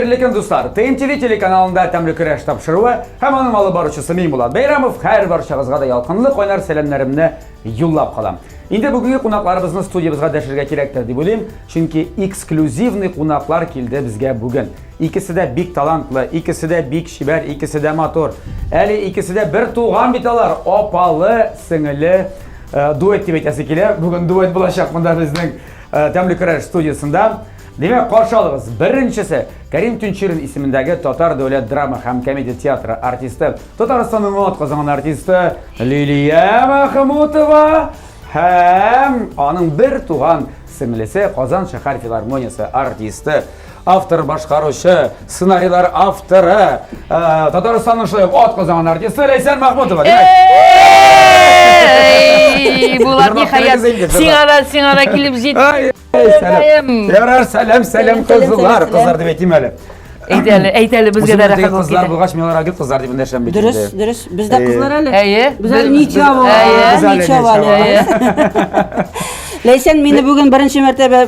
Hayırlı dostlar, TMTV telekanalında Temli Küreş tapşırığı hem onun alı barışçısı Meymulat Beyramov her barışağızga da yalqınlıq oynar selamlarımni yollab qalam. Endi bugungi qonaqlarimizni studiyamizga dashirga kerakdir deb o'ylayman, chunki eksklyuzivniy qonaqlar keldi bizga bugun. İkisi de big talantlı, ikisi de big şiber, ikisi de motor. Eli ikisi de bir tuğan bitalar, opalı, singili duet deb aytasi kelar. Bugun duet bo'lajak bunda bizning Temli Küreş studiyasında. Demek qarshi olamiz. Birinchisi Karim Tunchirin ismidagi Tatar davlat drama ham komediya teatri artisti, Tataristonning ot qozongan artisti Liliya Mahmudova ham onun bir tuğan singlisi Qozon shahar filarmoniyasi artisti, avtor boshqaruvchi, ssenariylar avtori, Tataristonning shunday ot qozongan artisti Laysan Mahmudova. Bular nihayat singara kelib jetdi. Selam kızlar. Kızlar deb aytayım hali. Aytali bizga da rahmat olsun. Kızlar bo'lgach men ularga qizlar deb ndasham bitti. Durust. Bizda qizlar hali. Bizlar necha bo'ladi. Laysan meni bugun birinchi martaba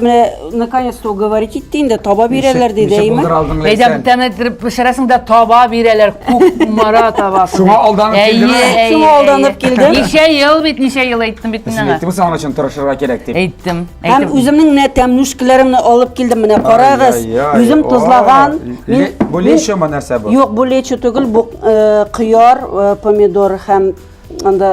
наконец-то говорить etdingda toba berarlar dedi ayman. Aytam tanitib pishirasingda toba berarlar, ko'p mara tobasi. Shunga aldanib keldimi? Shunga aldanib keldim. Necha yil aytdim bitmanga. Aytdim sen uchun turishirga kerak deb. Aytdim. Ham o'zimning tamnushkalarimni olib keldim, mana qarag'iz. Yuzim tozlagan. Bu lecho narsa bu. Yo'q, bu lecho tugul, bu qiyor, pomidor ham unda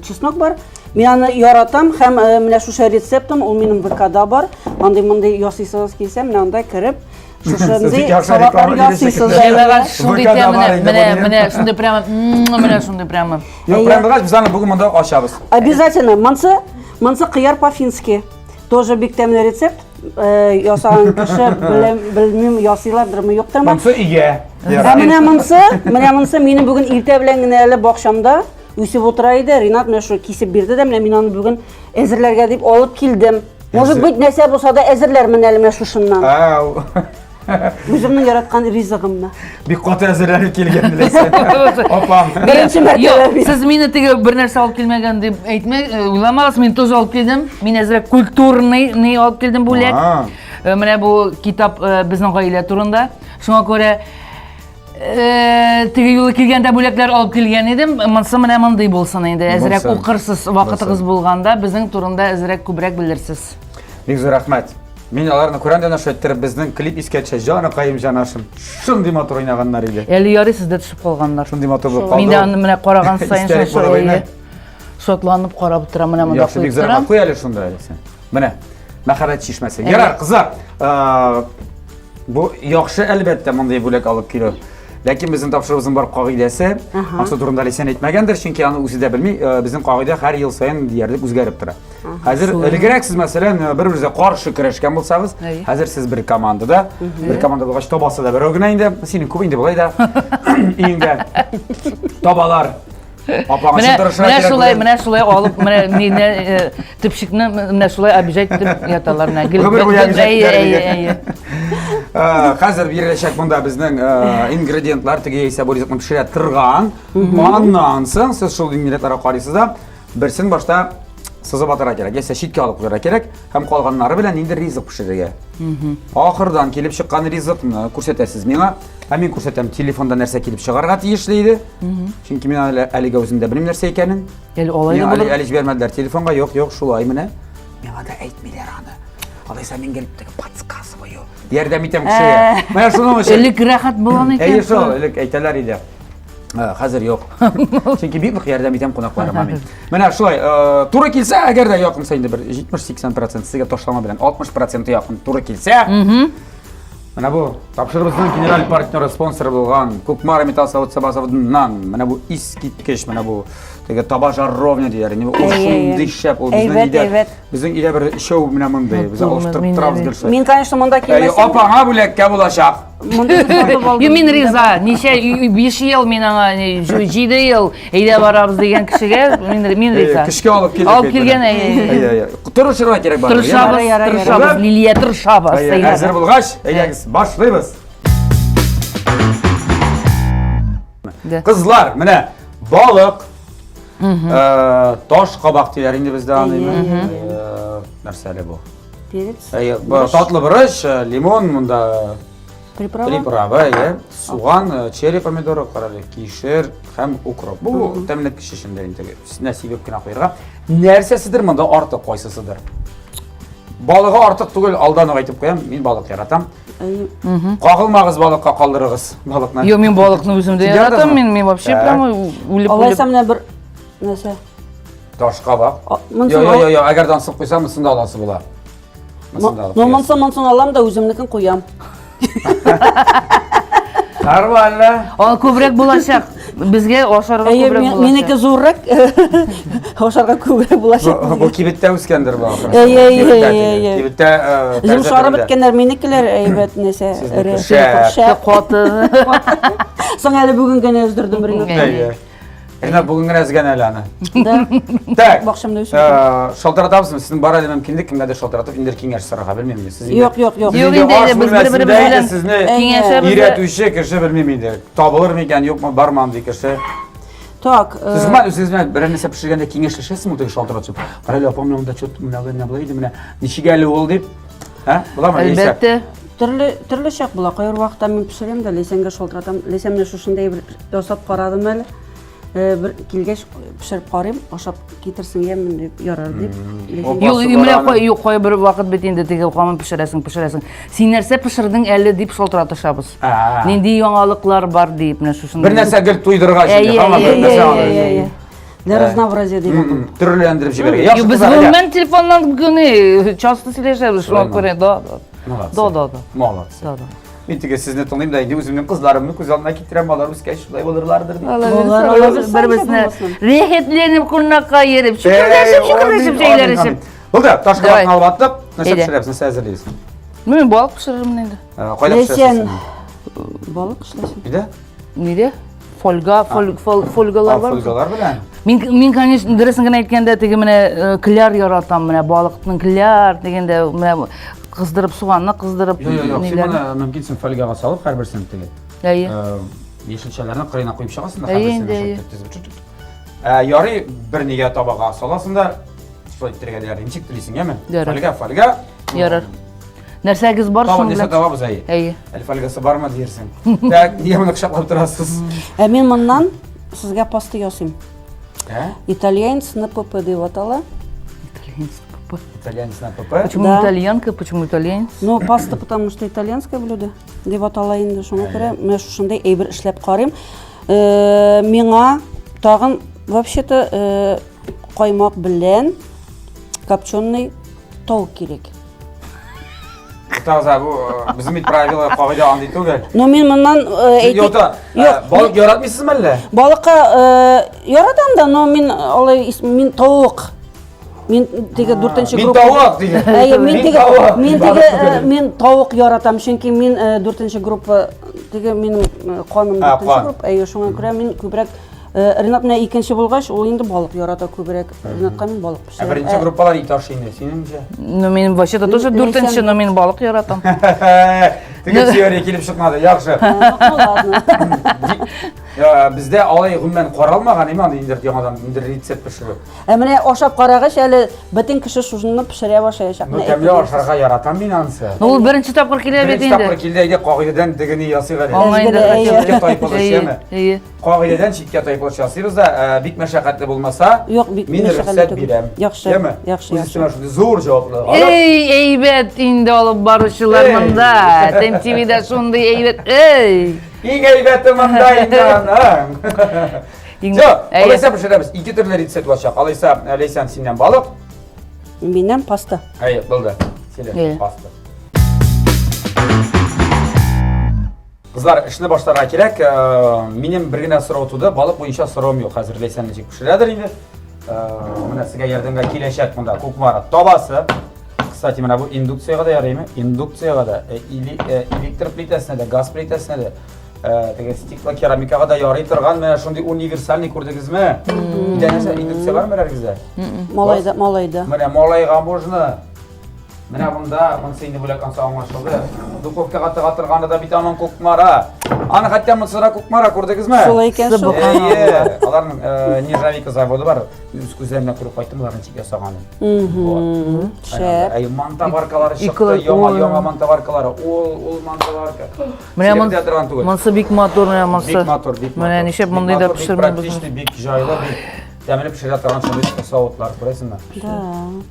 chesnok bor. Men yaratam ham mana shu retseptim, u mening VKda bor. Bunday yasaysiz kelsa, men unda kirib shunday salatlar yasaysiz. Mana shunday prямо. Yo'q, prямо biz ana bugun bunda oshamiz. Обязательно. Mansa qiyor по-фински. Тоже bittamin retsept. Yasagan kishi bilmim yasaylardirmi yo'qdirmi? Mansa iga. Mana mansa meni bugun erta bilan boqshamda Üsüp oturaydı, Rinat men şu kesip berdi de men onu bugün ezirlerge deyip alıp keldim. Может быть, nasip olsa da ezirlermin elime şuşundan. Özümün yaratkan rizqimni. Bir qota ezirlenip kelgan bilasan. Opam. Birinchi marta. Siz meni tega bir narsa olib kelmagan deb aytmang, o'ylamasiz, men to'z olib keldim. Men azra kulturniy olib keldim bo'lak. Mana bu kitob bizning oila turida. Shunga ko'ra tega yo'lga kelganda bo'laklar olib kelgan edim. Mana bunday bo'lsin endi. Azrak o'qirsiz, vaqtingiz bo'lganda bizning turunda azrak ko'proq bilirsiz. Bizga rahmat. Men ularni ko'randa ana shu ayttirib bizning klip iskatcha Jonoqayim Janashim shunday motor o'ynaganlar edi. Eli yori sizda tushib qolganlar. Shunday motor bo'lib qoldi. Mendan mana qaragan sayin sotlanib qarab o'tiraman, mana bunda. Yaxshi, bizga rahmat qo'yaylik shunday desa. Mana maharat chishmasi. Yarar qizlar. Bu yaxshi albatta bunday bo'lak olib kelib. Lakin bizim topshirig'imizning bir qoidasi, maqsad turunda Laysan aytmagandir, chunki uni o'zida bilmay, bizning qoida har yil sayin deyarli o'zgarib turadi. Hozir ilgari siz masalan bir-biringizga qarshi kurashgan bo'lsangiz, hozir siz bir komandada bo'lgach tobasida bir o'gnaydi, sening ko'pingda bo'laydi. Ingda tobalar Mana shulay olib, mana meni tipshikni mana shulay обязательно yatalar. Hozir birlashak bunda bizning ingrediyentlar tega esa bo'lib pishirib turgan. Ondan so'ng siz shu ingrediyentlarga qaraysiz-da, birsin boshda sizib atara kerak, esa shitga olib qo'yara kerak, ham qolganlari bilan endi rizq pishiriga. Oxirdan kelib chiqqan rizqni ko'rsatasiz menga. Men ko'rsataman, telefonda narsa kelib chiqarga tegishli. Chunki men haliga o'zimda bilmim narsa ekanini. Ali bermadilar telefonga, yo'q, shulay mana. Menga da aytmaylar ani. Alaysa men kelibdagi podskasi bu yo'q. Yerdan bitam kishiga. Mana shuning uchun. Ilk rahat bo'lgan ekan. Shu, ilk aytalar edi. Hozir yo'q. Chunki bir yerdan bitam qo'noqlarim men. Mana shulay, to'g'ri kelsa, agarda yoqimsa endi bir 70-80% sizga tashlama bilan 60% yoqim to'g'ri kelsa. Mana bu topshirig'imizning general partneri, sponsori bo'lgan Ko'kmara Metal Zavod Sabasavidan mana bu iskitkish, mana bu tega tobajarrovni deyar. Nima shunday ishab u bizning ila bir show bilan bunday biz olishtirib turamiz gelsa. Men конечно munda kelmasam. Opanga bo'lakka bo'lashaq. Men riza, necha 5 yil men 7 yil ayda boramiz degan kishiga men riza. Kishga olib kelgan. Turishirga kerak bor. Turishamiz, Liliya turishamiz. Hozir bo'lg'ach, aylangiz boshlaymiz. Qizlar, mana baliq, tosh qoboq deylar endi bizda anlaymi? Narsalar bu. Perets. Tatlı birish, limon, bunda Приправа. Приправа, суған, черри помидоры, қаралы, кишер һәм укроп. Бұл тәмінлік кішішінде нәсибеп кіна қойырға. Нәрсесідір мұнда артық қойсысыдыр. Балығы артық түгіл алдан айтып қоям, мен балық яратам. Қағылмағыз балыққа қалдырығыз балықны. Yo, мен балықны өзімде яратам, мен вообще прямо үліп-үліп. Алайсам міне бір нәрсе. Ташқа бақ. Мұнсын Йо, әгердан сып қойсам, мұсында аласы бола. Мұнсын алам да өзімдікін қоям. Нормально. Ол көбірек болашақ. Бізге ошарға көбірек болашақ. Менікі зоррак, ошарға көбірек болашақ. Бұл кебетте өскендір бағы. Кебетте... Жұмшары біткендер менікілер әйбет несе. Қоты. Соң әлі бүгін гәне өздірдім бір Ринат бүгін әзген әлі аны. Так, бақшамда өсіп. Шалтыратамыз, сіздің бар әлі мүмкіндік, кімдәді шалтыратып, ендер кеңеш сыраға білмеймін. Yok. Yok, indi biz bir-birimizden Сізіне kengəşə үйретуші кіші білмеймін. Табылыр ма екен, yok mu, бар ма дей кіші. Так. Өзіңізмен бір нәрсе пішіргенде кеңешлешесің мұнтағы шалтыратып. Қарайлы апам мынауында чөт мынауға не бұлайды, мына нешеге әлі ол деп. Бұла ма? Әлбәтте. Түрлі шақ бұла. Қайыр уақытта мен пішірем де лесенге шалтыратам. Лесемне шушындай бір жасап қарадым әлі. Bir kilgeç pişirip qarayım, aşap getirsin yemin deyip yarar deyip. Yok, qoy bir vaqt bitende tege qamın pişiresin. Sen нәрсе pişirdin әлі deyip şoltiratışabız. Nende yangalıklar var deyip ne şuşunda. Bir нәрсе gül tuydırға şimdi, tamam bir нәрсе alır. Для разнообразия deyip. Türlülendirip жіберге. Biz bundan telefondan günü часто сөйлесеміз, şuna göre da. Молодцы. Мен теге сізді тыңдаймын да, енді өзімнің қыздарымның көз алдына кетірем, балар өске шылай болырлардыр. Bir-birisine rehetlenip kurnakka yerip, şükürleşip şeyler işip. Болды, ташқалатын алып аттып, нәрсе пішірепсің, сіз әзірлейсің. Мен балық пішірім енді. Қайда пішіресің? Балық işlesin. Неде? Неде? Фольгалар бар. Фольгалар білән? Мен, конечно, дұрысыңғын айткенде теге міне кляр яратам, міне балықтың кляр дегенде міне қыздырып, суғанына қыздырып. Жоқ, сен мұны мүмкінсің фольгаға салып, қар бірсін теге. Ешілшелеріне қырайына қойып шығасың да, қар бірсін. Яры бір неге табаға саласың да, шылайттерге дәрі нешек тілейсің, еме? Фольга. Ярар. Нәрсәгіз бар шын біләп. Несе табабыз әйі? Әйі. Әлі фольгасы бар ма дейірсің? Так, неге мұны қышақлап тұрасыз? Мен мұннан сізге пасты ясым. Итальянец на ПП деп атала. Итальянец на ПП? Почему итальянка, почему итальянец? Ну, паста, потому что итальянское блюдо. Деп атала енді шуны көре. Мен шушындай әйбір ішлеп қарайым. Меңа тағын, вообще-то, қоймақ білен копченый тауық керек. Тағыза, біздің ет правила қағида аңды түгел. Но мен мұннан балық яратмайсыз мәлі? Балыққа яратам да, но мен тауық. Мен теге дүртінші группа... Мен тауық деге. Мен тауық яратам, шөнки мен дүртінші группа, теге менің қаным дүртінші группа. Шуңа көре мен көбірек Ринат міне екінші болғаш, ол енді балық ярата көбірек. Ринатқа мен балық пішірем. Бірінші группалар ит ашыйынды, сеніңше? Ну, мен вообще-то тоже дүртінші, но мен балық яратам. Теге теория келіп шықмады, яқшы. Бізде алай ғыммен қоралмаған емен, ендер рецепт пішіріп. Міне ошап қарағыш, әлі бітін кіші шужынны пішіре башай шақны. Кәмле ашарға яратам мен анысы. Ол бірінші тапқыр келе бет енді. Бірінші тапқыр келді, әйде қағидадан дегені ясыға қағидадан шетке тайпылыш жасырыз да, бик мәшәқәтлі болмаса, мен рұқсат берем. Яқшы. Зор жауаплы. Әйбет енді олып барушылар мұнда. ТМТВ-да шондай әйбет. Ең әйбеті мұнда енді. Жоқ, алайса пішіреміз. Екі түрлі рецепт болашақ. Алайса, Лейсан сенен балық. Менен паста. Әйе, болды. Селен паста. Қызлар, ішіні баштарға керек. Менен біргіне сұрау туды. Балық бойынша сұрауым yok. Қазір Лейсанны жек пішіредір енді. Мұна сізге ердіңге келешек мұнда көкмары табасы. Кстати, мұна бұл индукцияға да ярайымы? Индукцияға да, электр плитасына да, газ плитасына да, стекло керамикаға да ярай тұрған, мәне шондай универсальный көрдіңіз ме? Идәнесі индукция бар мәрі әргізді? Малайда. Мәне малайға можны. Мәне бұнда, мұн сейінді бөлек анса аңашылды. Духовкаға тыға тұрғаны да бит анын көкмары. Аны хотя мынсыра кукмара күрдегезме? Шулай икән шул. Әйе, аларның нержавейка заводы бар. Үз күзләремне күреп кайттым аларның чик ясаганын. Шәп. Әй, мантаваркалары чыкты, Икылы- яңа мантаваркалары. Ул мантаварка. Менә Сиректә торган түгел. монсы бик матур, менә монсы. Бик матур, бик матур. Менә нишәп мондый да Бик матур, пешермәй бик практичный, бик җайлы, бик тәмле пешерә торган шундый савытлар, күрәсезме? Да.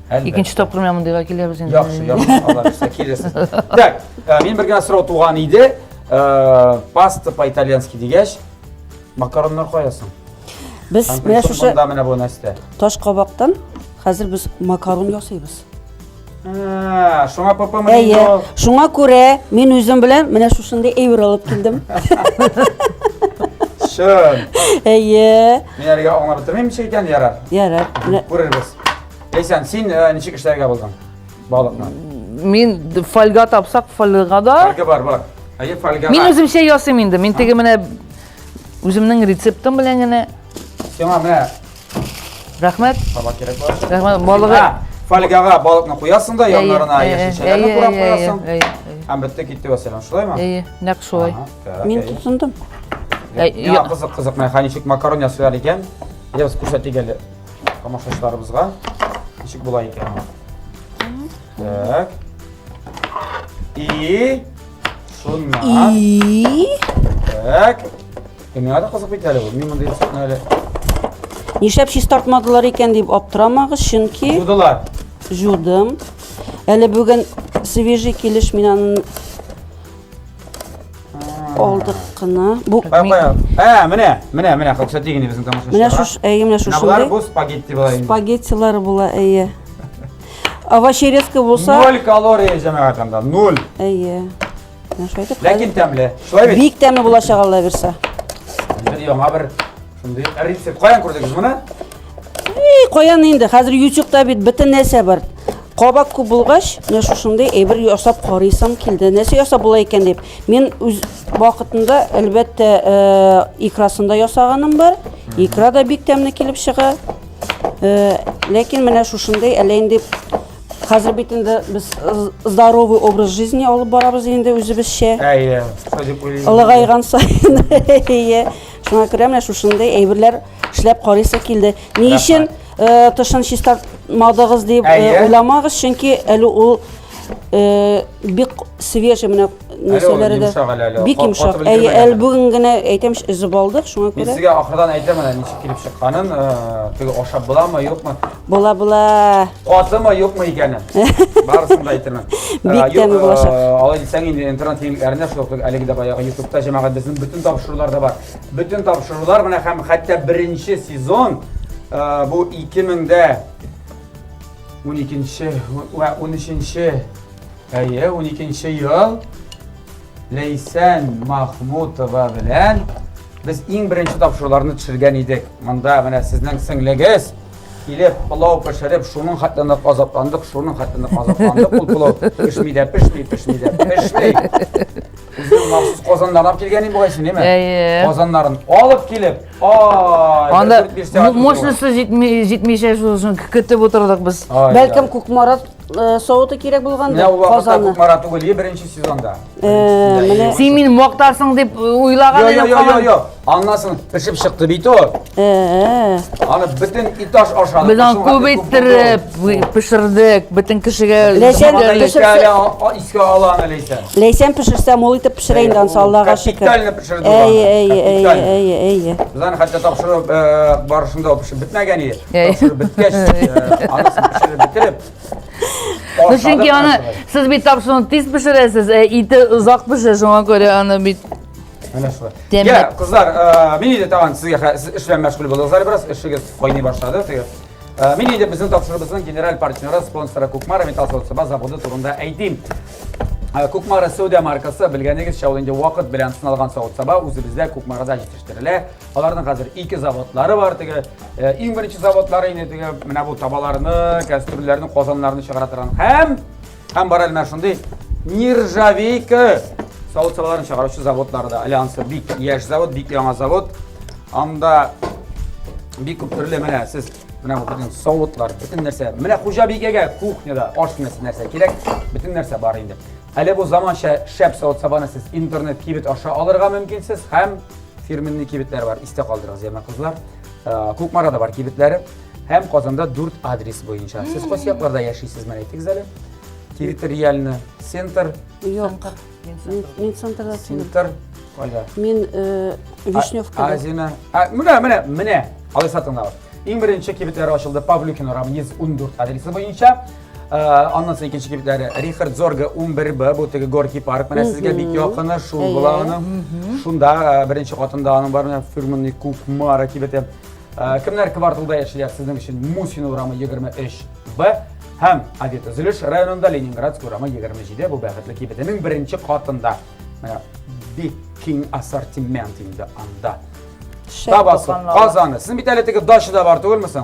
Әлбәттә. Икенче тапкыр менә мондыйга киләбез инде. Яхшы, алар все килесез. Так, мин бер генә сорау туган иде. Паста по-итальянски дигәч, макароннар каясың? Без менә шушы Монда менә бу нәрсә. таш кабактан хәзер без макарон ясыйбыз. Шуңа папа Әйе, менә шуңа күрә мин үзем белән менә шушындай әйбер алып килдем. шын. Әйе, Мин әлегә аңлап бетермим ничек икән ярар. ярар. Менә Күрербез. Ләйсән, син ничек эшләргә булдың? Балыкны. Мин фольга тапсак, фольга да. Фольга бар. Әйе, фольга. Мин үземчә ясыйм инде. Мин теге менә үземнең рецептым белән генә. Сиңа менә Рәхмәт. таба кирәк бар. Рәхмәт. Балыгы. Фольгага балыкны куясың да, яннарына яшелчәләрне курап куясың. Әйе. Һәм бетте китте вәсәләм, шулаймы? Әйе, нәкъ шулай. мин тотындым. Я кызык менә ничек макарон ясыйлар икән. Без күрсәтик әле тамашачыларыбызга. Ничек була икән. Так. И шуннан. Так. Миңа да кызык бит әле бу. Мин монда рецептны әле Нишләп чистартмадылар икән дип аптырамагыз, чөнки жудылар. жудым. Әле бүген свежий килеш мин аны алдык кына. Бу Кая. Менә күрсәтик инде безнең тамашачыларга. менә шуш, әйе, менә Булар шушындай бу спагетти була инде. спагеттилар була, әйе. Овощерезка булса, 0 калория җәмәгатендә, 0. әйе. Менә шулай дип. Ләкин тәмле. Шулай бит. Бик тәмле булачак Алла бирсә. Бер яңа бер шундый рецепт каян күрдегез моны? Каян инде, хәзер YouTube'да бит бөтен нәрсә бар. Кабак күп булгач, менә шушындай әйбер ясап карыйсам килде. Нәрсә ясап була икән дип. Мин үз вакытында әлбәттә икрасында ясаганым бар. Икра да бик тәмле килеп чыга. Ләкин менә шушындай әле инде хәзер бит инде без здоровый образ жизни алып барабыз инде үзебезчә. Әйе, шулай дип уйлыйм. Ылыгайган сайын. Әйе. Шуңа күрә менә шушындай әйберләр эшләп карыйсы килде. Ни өчен тышын чистартмадыгыз дип Әйе. уйламагыз, чөнки әле ул бик свежий менә нәрсәләре йомшак әле, дә бик кат- йомшак. катып Әйе, өлгермәгән. әле бүген генә әйтәм өзеп алдык, шуңа Мин күрә. сезгә ахырдан әйтәм менә ничек килеп чыкканын, теге ашап буламы, юкмы? Була. Катымы, юкмы икәнен. Барысын да әйтермен. Бик тәмле булачак. Алай дисәң инде интернет еңләрендә шул әлеге дә баягы YouTube'та җәмәгать безнең бөтен тапшырулар да бар. Бөтен тапшырулар менә һәм хәтта беренче сезон бу 2012 вә 13 әйе, 12 ел Ләйсән Махмутова белән без иң беренче тапшыруларны төшергән идек. Монда менә сезнең сеңлегез килеп пылау пешереп, шуның хәтле азапландык, шуның хәтле азапландык. Ул пылау пешми дә пешми. Үзем махсус Казаннан алып килгән идем бугай синеме? Әйе. Казаннарын алып килеп, Анда мощности җитмичә шуны көтеп утырдык без. Бәлкем Кукмарат соуты кирәк булгандыр. Менә ул вакытта Казанны. Кукмара түгел, беренче сезонда. Менә Син мине мактарсың дип уйлаган идем. Йо. Аннасың пешеп чыкты бит ул. Аны бөтен этаж ашады. Без аны күп иттереп пешердек, бөтен кешегә. Ләйсән Искә аланы Ләйсән. Ләйсән пешерсә, мул итеп пешерә инде ансы Аллага шөкер. Капитально пешерде. Әйе. Bizden hatta tapşırıp barışında pişirip bitmegen iyi. Әйе. Tapşırıp bitkeş, anasını pişirip bitirip. Чөнки аны сез бит тапшыны тиз пешерәсез, ите озак пешә, шуңа күрә аны бит. Менә шулай. Тәмле. Я, кызлар, мен иде тагын сезгә эш белән мәшгуль булдыгызлар, бераз эшегез кайный башлады. Мен иде безнең тапшырыбызның генераль партнеры, спонсоры Кукмара металл савыт-саба заводы турында әйтим. Кукмара Сәүдә маркасы белгәнегезчә ул инде вакыт белән сыналган савыт-саба үзебездә Кукмарада җитештерелә. Аларның хәзер 2 заводлары бар. Теге иң беренче заводлары инде теге менә бу табаларны, кастрюльләрне, казаннарны чыгара торган. Һәм бар әле шундый нержавейка савыт-сабаларын чыгаручы заводлары да. Альянсы бик яшь завод, бик яңа завод. Анда бик күп төрле менә сез менә бу савытлар, бөтен нәрсә. Менә хуҗа бикәгә кухняда аш нәрсә кирәк, бөтен нәрсә бар инде. Әле bu заманча шәп савыт сабаны siz internet kibit аша алырга мөмкинсез һәм фирменный кибетләр бар. Истә калдырыгыз, яма кызлар. Күкмарада бар кибетләре һәм Казанда 4 адрес буенча. Siz кайсы якларда яшисез, менә әйтегез әле. Кибет реально центр, Юк. Мин центрда түгел. центр, кайда? Мин Вишневкада. Азина. Менә, алай сатыңда бар. Иң беренче кибетләре ачылды Павлюкин урамы 114 адресы буенча. Аннан соң икенче кибетләре Рихард Зорга 11Б, бу теге Горький парк. Менә сезгә бик якыны шул булагының. Шунда беренче катында аның бар менә фирменный Кукмара кибете. Кемнәр кварталда яшиләр сезнең өчен? Мусин урамы 23Б һәм Авет Үзелеш районында Ленинградск урамы 27, бу бәхетле кибетенең беренче катында. Менә бик киң ассортимент инде анда. Табасы, Казаны. Сез бит әле теге Дачада бар түгелмесең?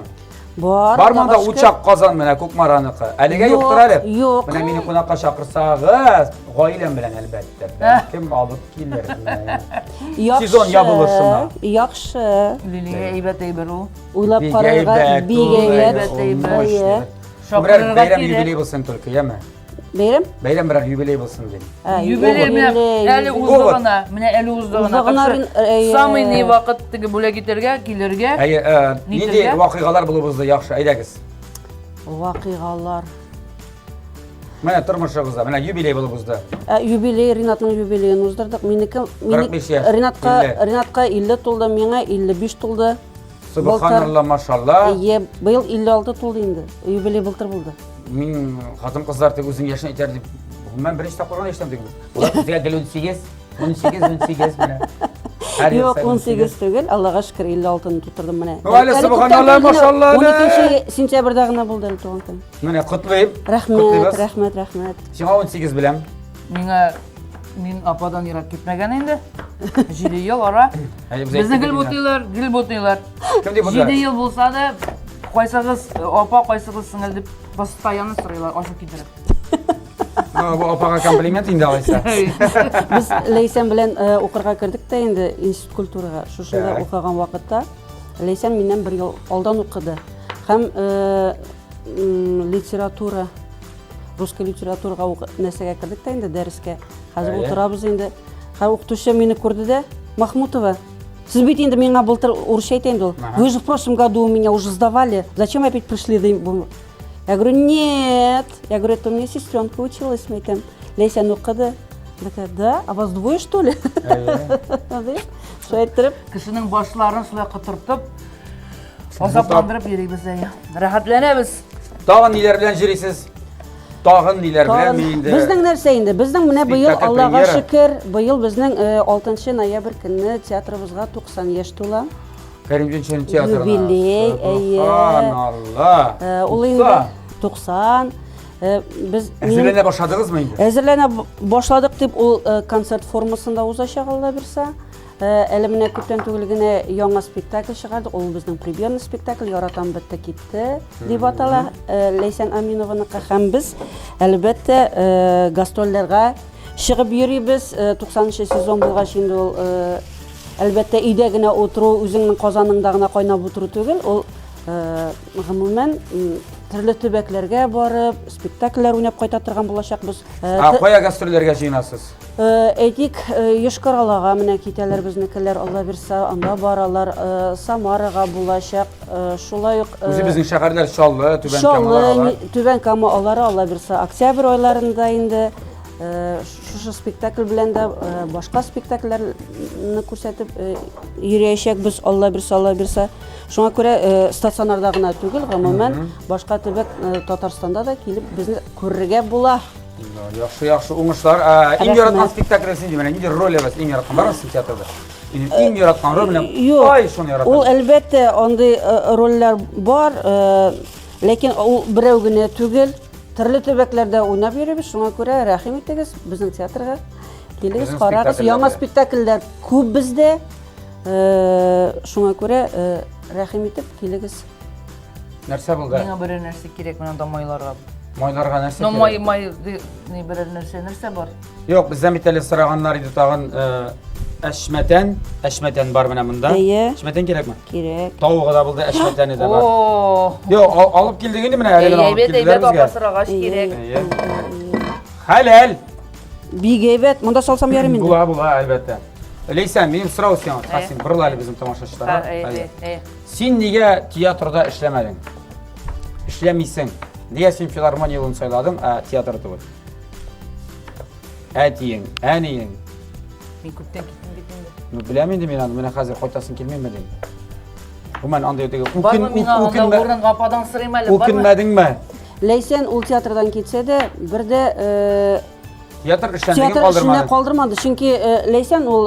Бар. Бар монда учак Казан менә Кукмараныкы. Әлегә юктыр әле. Юк. Менә мине кунакка чакырсагыз, гаиләм белән әлбәттә. Кем алып килер? Сезон ябылышына. Яхшы. Лилия әйбәт әйбер ул. Уйлап карарга бик әйбәт. Шабрар бәйрәм юбилей булсын только, яме. Бәйрәм? Бәйрәм бер юбилей булсын дим. Юбилей менә әле уздыгына, менә әле уздыгына. Самый не вакыт теге бүләк итәргә, килергә. Әйе, нинди вакыйгалар булып узды, яхшы, әйдәгез. Вакыйгалар. Менә тормышыгызда, менә юбилей булып узды. Юбилей, Ринатның юбилейын уздырдык. 45 яшь. Ринатка 50 тулды, миңа 55 тулды. Субханалла, машалла. Быел 56 тулды инде. Юбилей былтыр булды. Мин хатын-кызлар тек үзең яшен әйтәр дип, мен беренче тапкырган яшьтән диген. Улар безгә гел 18 менә. Юк, 18 түгел, Аллага шөкер 56-ны тутырдым менә. Вәлә субханалла, машалла. 12 сентябрьдә гына булды әле туган көн. Менә котлыйм. Рәхмәт. Сиңа 18 беләм. Мин ападан ерак китмәгән инде. 7 ел ара. Безне гел бутыйлар. Кем дип 7 ел булса да, кайсыгыз апа, кайсыгыз сиңел дип постоянно сорыйлар, ашып китереп. Бу апага комплимент инде алайса. Без Лейсән белән укырга кердек тә инде институт культурага. Шушында укыган вакытта Лейсән миннән 1 ел алдан укыды. Һәм литература, русский литературага нәрсәгә кердек тә инде дәрескә. Хәзер утырабыз инде. Һәм укытучы мине күрде дә, Махмутова, сез бит инде миңа былтыр урысча әйтәйин ул. Вы же в прошлом году у меня уже сдавали. Зачем опять пришли? Я говорю, нет. Я говорю, это у меня сестренка училась, мы там. Лейсән укыды. Такая, да? А вас двое, что ли? Шулай әйттереп. Кешенең башларын шулай кытыртып, азапландырып йөрибез әйе. Рәхәтләнәбез. Тагын ниләр белән җирисез? Тагын ниләр белән мин инде. Безнең нәрсә инде? Безнең менә быел Аллага шөкер, быел безнең 6 ноябрь көнне театрыбызга 90 яшь тула. Кәримҗан театрына. Юбилей, әйе. Субханалла. Ул инде 90. Без Әзерләнә башладыгызмы инде? Әзерләнә башладык дип ул концерт формасында узачак Алла бирсә. Әле менә күптән түгел генә яңа спектакль чыгардык. Ул безнең премьерный спектакль Яратам бетте китте дип атала. Лейсән Аминованыкы һәм без әлбәттә гастрольләргә чыгып йөрибез. 90-нчы сезон булгач инде ул әлбәттә өйдә генә утыру, үзеңнең Казаныңда гына кайнап утыру түгел. Ул гомумән төрле төбәкләргә барып, спектакльләр уйнап кайта торган булачакбыз. Кая гастрольләргә җыенасыз? Әйтик, Йошкар-Олага менә китәләр безнекеләр, Алла бирсә, анда баралар. Самарага булачак, шулай ук Үзе безнең шәһәрләр Чаллы, Түбән Кама. Түбән Кама алары, Алла бирсә, октябрь айларында инде шушы спектакль белән дә башка спектакльләрне күрсәтеп йөрәячәкбез, Алла бирсә. Шуңа күрә стационарда гына түгел, гомумән башка төбәк Татарстанда да килеп безне күрергә була. Яхшы уңышлар. Иң яраткан спектакль синде менә нинди ролегез иң яраткан барысы театрда? Иң яраткан роль менә ай шуны яратам. Ул әлбәттә андый рольләр бар, ләкин ул берәү генә түгел. Төрле төбәкләрдә уйнап йөрибез, шуңа күрә рәхим итегез безнең театрга. Килегез, карагыз, яңа спектакльләр күп бездә. Шуңа күрә рәхим итеп килегез. Нәрсә булды? Миңа бер нәрсә кирәк менә майларга. Майларга нәрсә Ну кирәк? май ни бер нәрсә бар? Юк, бездә митәле сораганнар иде тагын әшмәтән бар менә монда. Әшмәтән кирәкме? Кирәк. Тавыгы да булды, әшмәтәне дә бар. О! Юк, алып килдек инде менә әле алып килделәр Әйбәт безгә. апасыргач кирәк. Хәләл. Big evet, munda salsam yarım indi. Bula elbette. Leysen benim sıra olsun yana. Kasim buralar bizim tamaşaçılara. Sen niye tiyatroda işlemedin? İşlemiysen. Niye sen filarmoni yolunu sayladın, tiyatroda bu? Etiyin, eniyin. Men ko'pdan ketdim. Bilemedim yani, mene hazır koytasın kelmemedin. Bu men anda öteki Barmı men anda o'rnan apadan sıraymaylı. ukinmedin mi? Leysen ul tiyatrdan ketse de bir de Tiyatr işlendiğini tiyatr işine kaldırmadın. kaldırmadı. Çünkü Leysen ul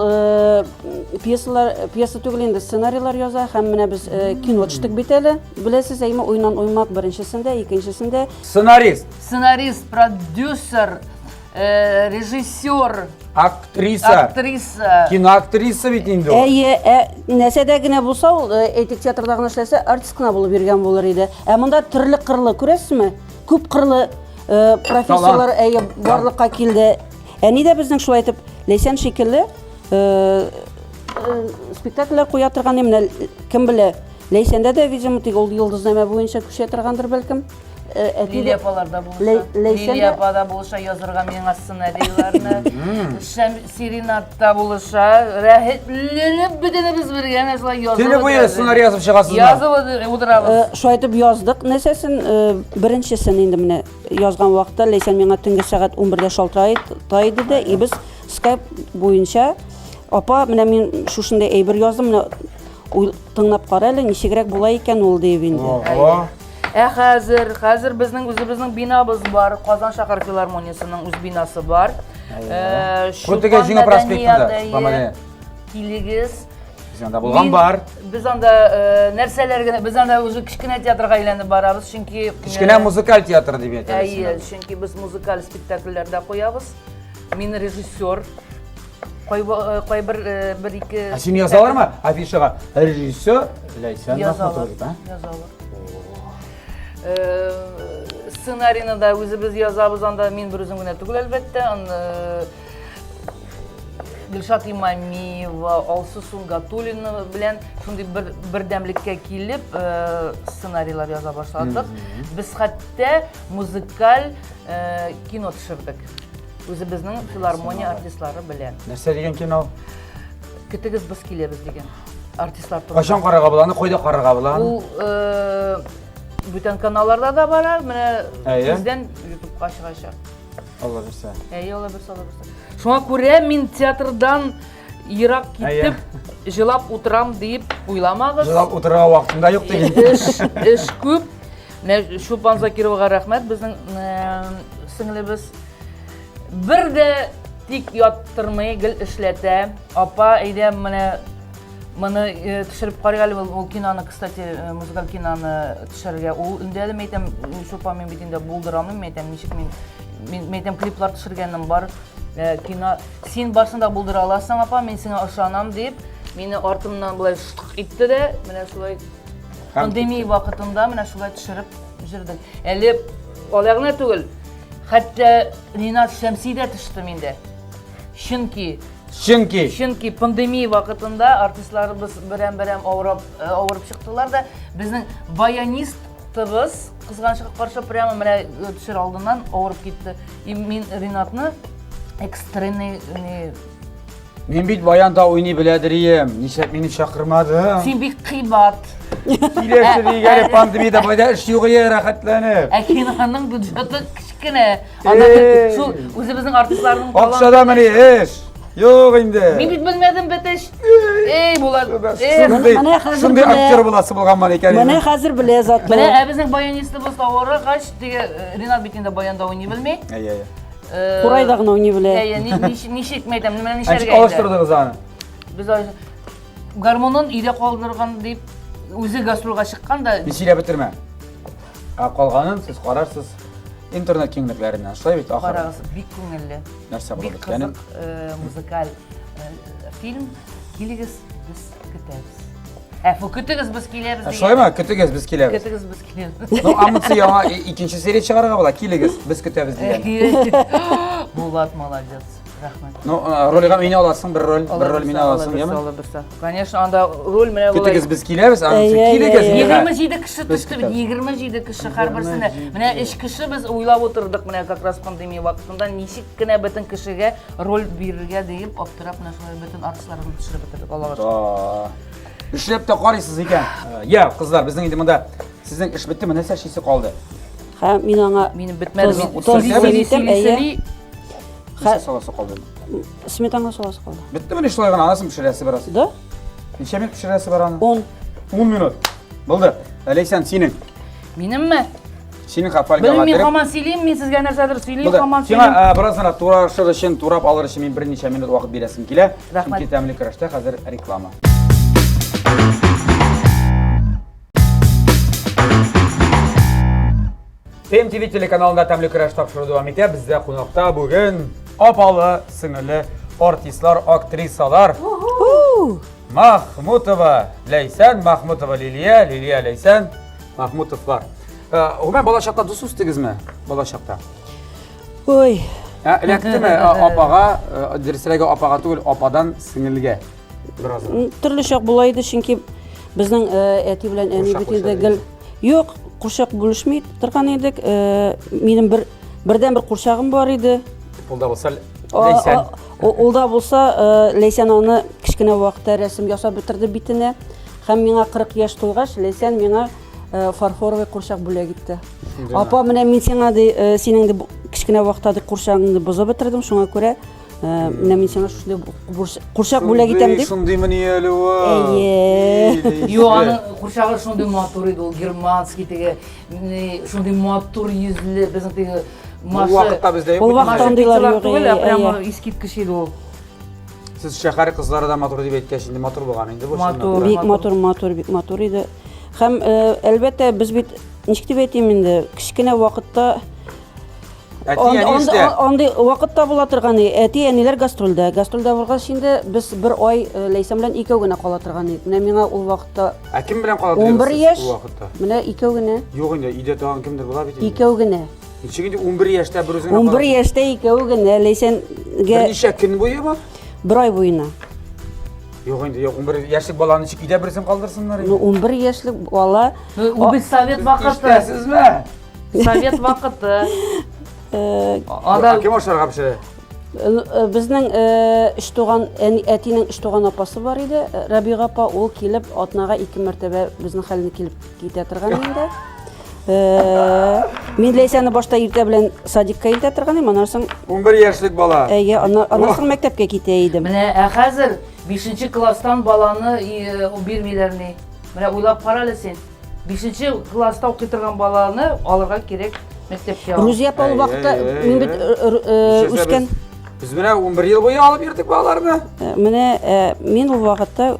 piyesa tügülünde senaryolar yazar. Hem mene biz kino çıktık biteli. Bilesiz eyme oynan oymak birincisinde, ikincisinde. Senarist, prodüser, rejissör, aktrisa, kino aktrisa bitindi o. Nesedegine bulsa ul etik tiyatrdagına işlese artistkina bulup bergen bolur idi. Munda türlü kırlı küresizmi? Köp kırlı professorlar barlıkka keldi. Ni de bizning şulay etip Leysen şekilli spektakller koya turgan emne kim bile. Leysende de видимо ol yıldızname boyunca kuşa turgandır belkim. Liliya apalarda buluşa, Liliya apada buluşa yazırgan mening ssenariylarını, Serenat'ta buluşa, rahmetlenip bütünümüz birge mesela yazıp. Seni bu yıl ssenariy yazıp çıkasın mı? Yazıp o'tiramiz. Şulay etip yazdık. Nesesin birinçisin indi mine yazgan vaqtda Leysen menga tungi saat 11'de şaltaydı da biz Skype boyunca apa mine men şuşunda bir yazdım mine tınlap qaraylı nişegrek bulay ekan ol deyip indi. Hazır bizning o'zimizning binamız var. Qozon shahar filarmoniyasining o'z binasi bor. Ko'taga Jingo prospektida. Kiligiz. Bizanda bo'lgan bar. Biz anda narsalarga, biz anda o'zi kichkina teatrga aylanib boramiz, chunki Kichkina muzikal teatr deb aytamiz. Chunki biz muzikal spektakllarda qo'yamiz. Men rejissyor. Qo'y bir ikki. Sen yozaverma afishaga. Rejissyor Leysen Yozaver. Ssenariyni da o'zimiz yozamiz, anda men bir o'zimgina tugul albatta. Gülşat İmamiyeva, Alsu Sungatulina bilen shunday birdamlikka kelib ssenariylar yoza boshladik. Biz hatto muzikal kino tushirdik. O'zimizning filarmoniya artistlari bilan. Narsa degan kino? Ketigiz biz kelamiz degan artistlar turibdi. Qachon qaraga bo'ladi? Qo'yda qaraga bo'ladi? Bu bütün kanallarda da var. Mene bizden YouTube'ga aşağı. Allah bilsa. Allah bilsa. Şuna göre men teatrdan yirak gitip jilap oturam deyip uylamagız. Jilap oturgan vaqtimda yo'q degan. İş ko'p. Mene Şupan Zakirovga rahmat. Bizning singlimiz bir de tik yottirmay gil ishlata. Apa ayda mene Bana tushirib qaraygali o kinoni, kстати, muzikal kinoni tushirga. U undali men aytam, Şupan men bitinda buldiramni, men aytam, nechik men aytam kliplar tushirganim bor. Kino sen boshida buldira olasan, apa, men senga ishonam deb meni ortimdan bulay etdi de, mana shulay pandemiya vaqtida mana shulay tushirib jirdik. Eli olayog'lar tugul. Hatto Rinat Shamsiyda tushdi menda. Chunki pandemiya vaqtida artistlarimiz biram ovurib chiqdilar da bizning баянистimiz qizg'anchiqqa qarshi prямо mana tushir oldindan ovurib ketdi. Men Rinatni ekstremniy Men bit bayanda o'ynay biladiriyim. Nishab meni chaqirmadi. Sen bek qiybat. Kelasi degan pandemiyada boyda ish yo'q yer rahatlanib. Kinoning budjeti kichkina. Shu o'zimizning artistlarning Oqshada meni ish yo'q endi. Men bilmadim bitish. Bular. Shunday aktyor bo'lasi bo'lganman ekan. Mana hozir bilazat. Mana bizning баянистimiz to'g'ri qash degan Rinat bitinda bayonda o'ynay bilmay. Quraydag'ini o'ynay bilay. Nishik aytam, nima nisharga aytdi. Alishtirdingiz ani. Biz garmonun iyda qoldirgan deb o'zi gastrolga chiqqanda Bishila bitirma. Qolganin siz qararsiz. İnternet kengliklerinden şulay bit axir. Qarag'isi bek ko'ngilli. Narsa bo'ladi. Bek qiziq muzikal film. Keligiz biz kutamiz. Bu kutigiz biz kelamiz degan. Shulay mi? Kutigiz biz kelamiz. Kutigiz biz kelamiz. No, amıtsı yana ikinci seriya chiqarga bo'la. Keligiz biz kutamiz degan. Bulat молодец. Рахмат. Ну, ролига мені аласың, бір роль мені аласың, яма? Конечно, анда роль менә булай. Көтігіз біз келеміз, келегіз. 27 кеше төште бит, 27 кеше һәрберсенә. Менә 3 кеше без уйлап утырдык менә как раз пандемия вакытында ничек кенә бөтен кешегә роль бирергә дип аптырап менә шулай бөтен артистларны төшереп бетердек Аллага шөкер. Эшләп тә карыйсыз икән. Я, кызлар, безнең инде монда сезнең эш бетте, менә шисе калды. Һә, мин аңа Минем бетмәде. Саласы калды. сметана саласы калды. Бетте менә шулай гына анасын пешерәсе барасы. Да? Ничә минут пешерәсе бар аны? 10. 10 минут. Булды. Ләйсән, синең. Минемме? Синең хафалга Белмим, мин кадәр. һаман сөйлим, мин сезгә нәрсәдер сөйлим, Булды. һаман Сиңа сөйлим. бераз гына турашыр өчен, турап алыр өчен мин берничә минут вакыт бирәсем килә. Рәхмәт. Чөнки тәмле көрәштә хәзер реклама. TMTV телеканалында тәмле көрәш тапшыру дәвам итә. Бездә кунакта бүген апалы, сеңле артистлар, актрисалар. Махмутова Ләйсән, Махмутова Лилия, Лилия Ләйсән, Махмутовлар. Гомумән балачакта дус үстегезме? Балачакта. Ой. Эләктеме апага, дөресрәге апага түгел, ападан сеңелгә. Бераз. Төрлечә була иде, чөнки безнең әти белән әни Курчак бит инде бүлешә гел юк, курчак бүлешми торган идек. Минем бердән бер курчагым бар иде. Булда булса Ләйсән. Улда булса, Ләйсән аны кичкенә вакытта рәсем ясап бетерде битенә. Һәм миңа 40 яшь тулгач, Ләйсән миңа фарфоровый курчак бүләк итте. Апа, менә мин сиңа синең дә кичкенә вакытта курчагыңны бозып бетердем, шуңа күрә менә мин сиңа шундый курчак бүләк итәм дип. Шундыймы ни әле ул? Әйе. Юк, аның курчагы шундый матур иде, ул германский теге, шундый матур йөзле, безнең теге Бу вакытта бездә Ул юк. вакытта андыйлар юк. Прямо искиткеч иде ул. Сез шәһәр кызлары да матур дип әйткәч, инде матур булган инде бу. Матур. Бик матур, бик матур иде. Һәм әлбәттә без бит ничек дип әйтим инде, кичкенә вакытта андый вакытта була торган иде. Әти әниләр гастрольдә булгач инде без бер ай Ләйсән белән икәү генә кала торган идек. Менә миңа ул вакытта Кем белән калды 11 яшь. ул вакытта? Менә икәү генә. Юк инде, өйдә тагын кемдер була бит инде. Икәү генә. Ничек инде 11 яшьтә бер үзеңә 11 яшьтә икәү генә Ләйсәнгә Берничә көн буе бар? бер ай буена. Юк инде, 11 яшьлек баланы ничек өйдә берсен калдырсыннар инде? 11 яшьлек бала Ул бит совет вакыты. Ишетәсезме? Совет вакыты. Кем ашарга пешерә? Безнең эш туган әтинең эш туган апасы бар иде, Рабига апа, ул килеп атнага 2 мәртәбә безнең хәлне килеп китә торган инде. Мин Ләйсәнне башта иртә белән садикка илтә торган идем, аннан соң 11 яшьлек бала. әйе, аннан соң мәктәпкә китә идем. Менә хәзер 5нче класстан баланы бирмиләр ни. Менә уйлап кара әле син. 5нче класста укый торган баланы алырга кирәк мәктәпкә. Рузия апа ул вакытта мин бит үскән. Biz менә 11 ел буе алып йөрдек балаларны. Менә мин ул вакытта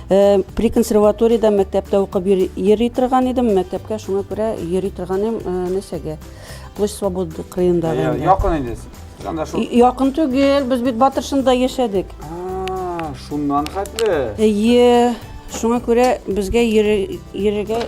при консерваториядә мәктәптә укып йөри торган идем, мәктәпкә шуңа күрә йөри торган идем нәрсәгә? Площадь Свободы кырыенда. Якын инде. Анда шул. Якын түгел, без бит Батыршында яшәдек. Шуннан хәтле. Әйе, шуңа күрә безгә йөрергә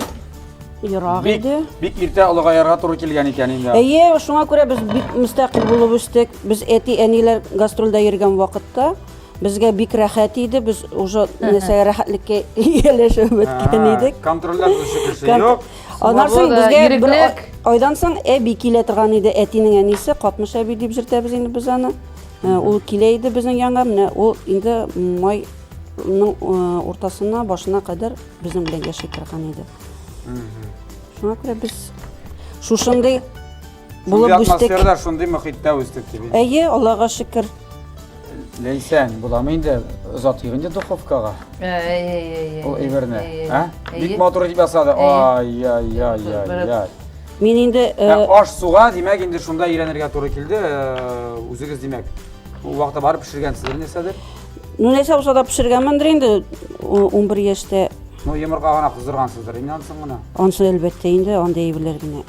ярак иде. Бик иртә олыгаярга туры килгән икән инде. Әйе, шуңа күрә без бик мөстәкыйль булып үстек. Без әти әниләр гастрольдә йөргән вакытта безгә бик рәхәт иде. Без уже нәрсәгә рәхәтлеккә ияләшеп беткән идек. Контрольдә кеше юк. Аннан соң безгә бер Иреклек. айдан соң әби килә торган иде. Әтинең әнисе Катмыш әби дип җыртабыз инде без аны. Ул килә иде безнең янга. Менә ул инде майның уртасына, башына кадәр безнең белән яши торган иде. Шуңа күрә без шушындый булып үстек. Атмосферада шундый мөхиттә үстек дип. Әйе, Аллага шөкер. Ләйсән, буламы инде озат йөргәндә духовкага. Ул әйберне, Бик матур дип ясады. Ай. Мин инде Аш суга, димәк, инде шунда өйрәнергә туры килде. Үзегез димәк. Ул вакытта барып пешергәнсез нәрсәдер? нәрсә булса да пешергәнмендер инде 11 яшьтә. Йомырка гына кыздыргансыздыр, инде ансың гына. Ансы әлбәттә инде андай әйберләр генә.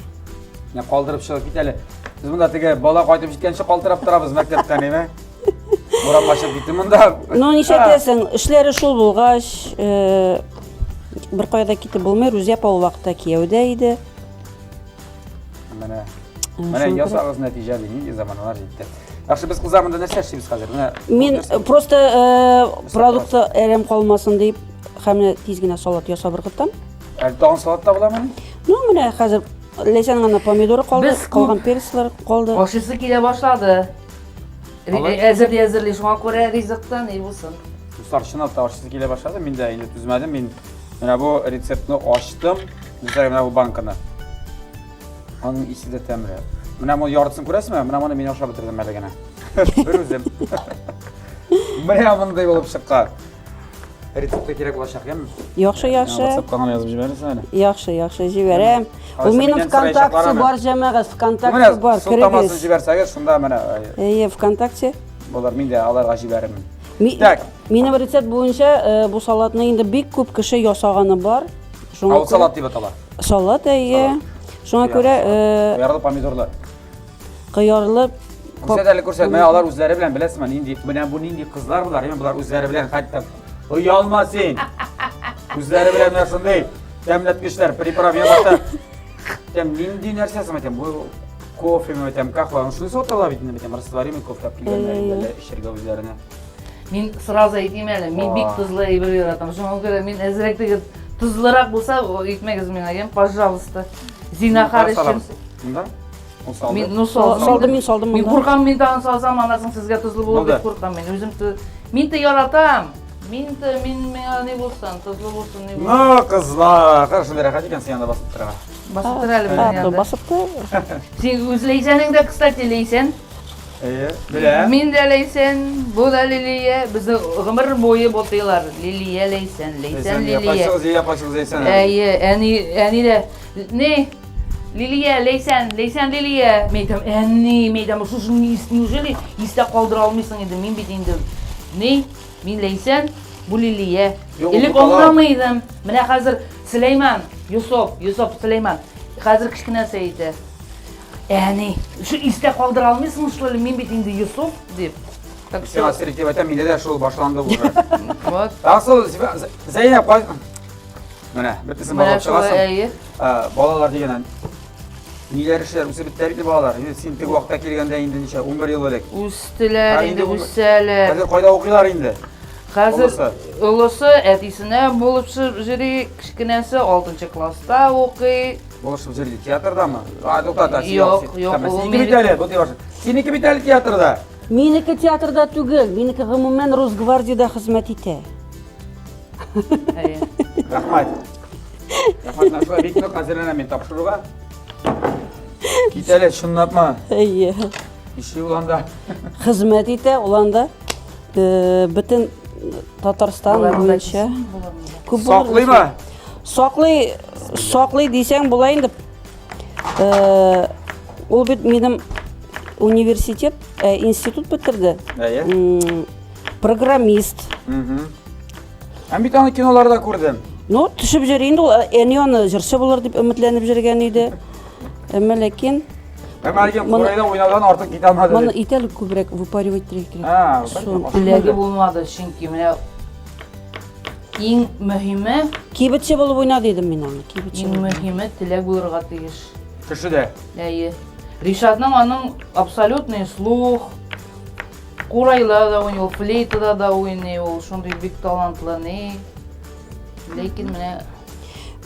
Калдырып чыгып кит әле. Без монда теге бала кайтып җиткәнче калтырап торабыз мәктәптән, әйме? Урамга чыгып китте монда. Ну, нишәтәсең, эшләре шул булгач, бер кайда китеп булмый. Рузия апа ул вакытта кияүдә иде. Менә ясагыз нәтиҗә ди, нинди заманнар җитте. Yaxşı biz kızlar mında нәрсе эшлибез хәзер? Менә Мен просто продукты әрем қалмасын deyip hem тиз генә салат ясап ыргытам. әле тагын салат та буламы? Ну, менә хәзер Ләйсән гына помидоры калды, Без калган перецлар калды. Ашысы килә башлады. Әзерлей шуңа күрә ризыктан не булсын. Dostlar чынлап та ашысы килә башлады. Мин дә инде түзмәдем. Мин менә бу рецептны ачтым. Үзләре менә бу банканы. Аның исе дә тәмле. Менә моны яртысын күрәсезме? Менә моны мин ашап бетердем әле генә. Бер үзем. Менә мондай булып чыккан. Рецептка кирәк булачак, яме? Яхшы, яхшы. WhatsAppка гына язып җибәрәсең әле. Яхшы, яхшы җибәрәм. Ул Алайса, минем миннән ВКонтакте сораячаклар бар җәмәгать, ВКонтакте Менә бар. сылтамасын Керегез. җибәрсәгез, шунда менә ВКонтакте. булар, мин дә аларга җибәрермен. Так. Минем рецепт буенча бу салатны инде бик күп кеше ясаганы бар. Шуңа Авыл салат дип атала. Салат, Шуңа күрә Кыярлы помидорлы. кыярлы Күрсәт әле күрсәт. Менә алар үзләре белән беләсезме? Нинди менә бу нинди кызлар булар, яме булар үзләре белән хәтта оялма син. Үзләре белән менә шундый тәмләткечләр, приправ ябата. Тәм нинди нәрсәсеме тәм бу кофеме тәм кахва, шуны саталар бит инде тәм растворимый кофе килгәннәр эшергә үзләренә. Мин сразу әйтим әле, мин бик тузлы әйбер яратам. Шуңа күрә мин әзрәк теге тузлырак булса, итмәгез миңа, ям, пожалуйста. Зинахар өчен. Монда? Ул салды. Мин ну салдым Мин монда. куркам, мин тагын салсам, анасын сезгә тузлы булыр дип куркам мин. Үзем мин те яратам. Мин миңа не булсын, тузлы булсын, не булсын. Ну, кызлар, хорошо, рәхәт икән син янда басып торырга. Басып тора әле безнең янда. Басып тор. Син үзләйсәнең дә, кстати, ләйсән. Белә. Мин дә ләйсән, бу да Лилия. Безне гомер буе ботыйлар. Лилия ләйсән, ләйсән Лилия. Пачыгыз әйсән. Әни дә. Не? Лилия, ләйсән Лилия. Мәйтәм, мәйтәм, шушы неужели истә калдыра алмыйсың инде? Мин бит инде. Не? Мин ләйсән, бу Лилия. Элек аңламыйдым. Менә хәзер Сөләйман, Юсуф Сөләйман. Хәзер кичкенәсе әйтә. Әни, шу истә калдыра алмыйсың, что ли? Мин бит инде Юсуф дип. Так Син что, асырик дип әйтәм, миндә дә шул башланды бу. вот. Асыл Зәйнәп менә бертисен Менә балап шулай, чыгасың. Балалар дигәннән ниләр эшләр үсеп беттәр иде балалар. Син теге вакытта килгәндә инде ничә 11 ел элек. Үстеләр, инде үсәләр. Хәзер кайда укыйлар инде? Хәзер олысы әтисенә булып йөри, кичкенәсе 6нчы класста укый. Булышып җирди театрдамы? Туктата. Юк, ул Синеке бит әле, бу дибаш. Синеке бит әле театрда. Минеке театрда түгел, минеке гомумән Росгвардиядә хезмәт итә. Рәхмәт. Рәхмәт, наша бик нык хәзерләнәм мин тапшыруга. Кит әле, шунлапма. Иши уланда. Хезмәт итә, уланда бөтен Татарстан буенча күп Саклыймы? Саклый дисәң була инде. Ул бит минем университет, институт бетерде. Программист. Мен бит аны киноларда күрдем. Ну, төшеп йөри инде ул, әни аны җырчы булыр дип өметләнеп йөргән иде. Әмма ләкин Мәгәр Корейда уйнадан артык китә алмады. моны итәлек күбрәк выпаривать кирәк. Теләге булмады, чөнки менә иң мөһиме, Кибетче булып уйнады идем мин аны, кибетче. иң мөһиме теләк булырга тиеш. Кешедә. Ришатның аның абсолютный слух, Курайла да уйный, флейтада да уйный, ул шундый бик талантлы, Ләкин менә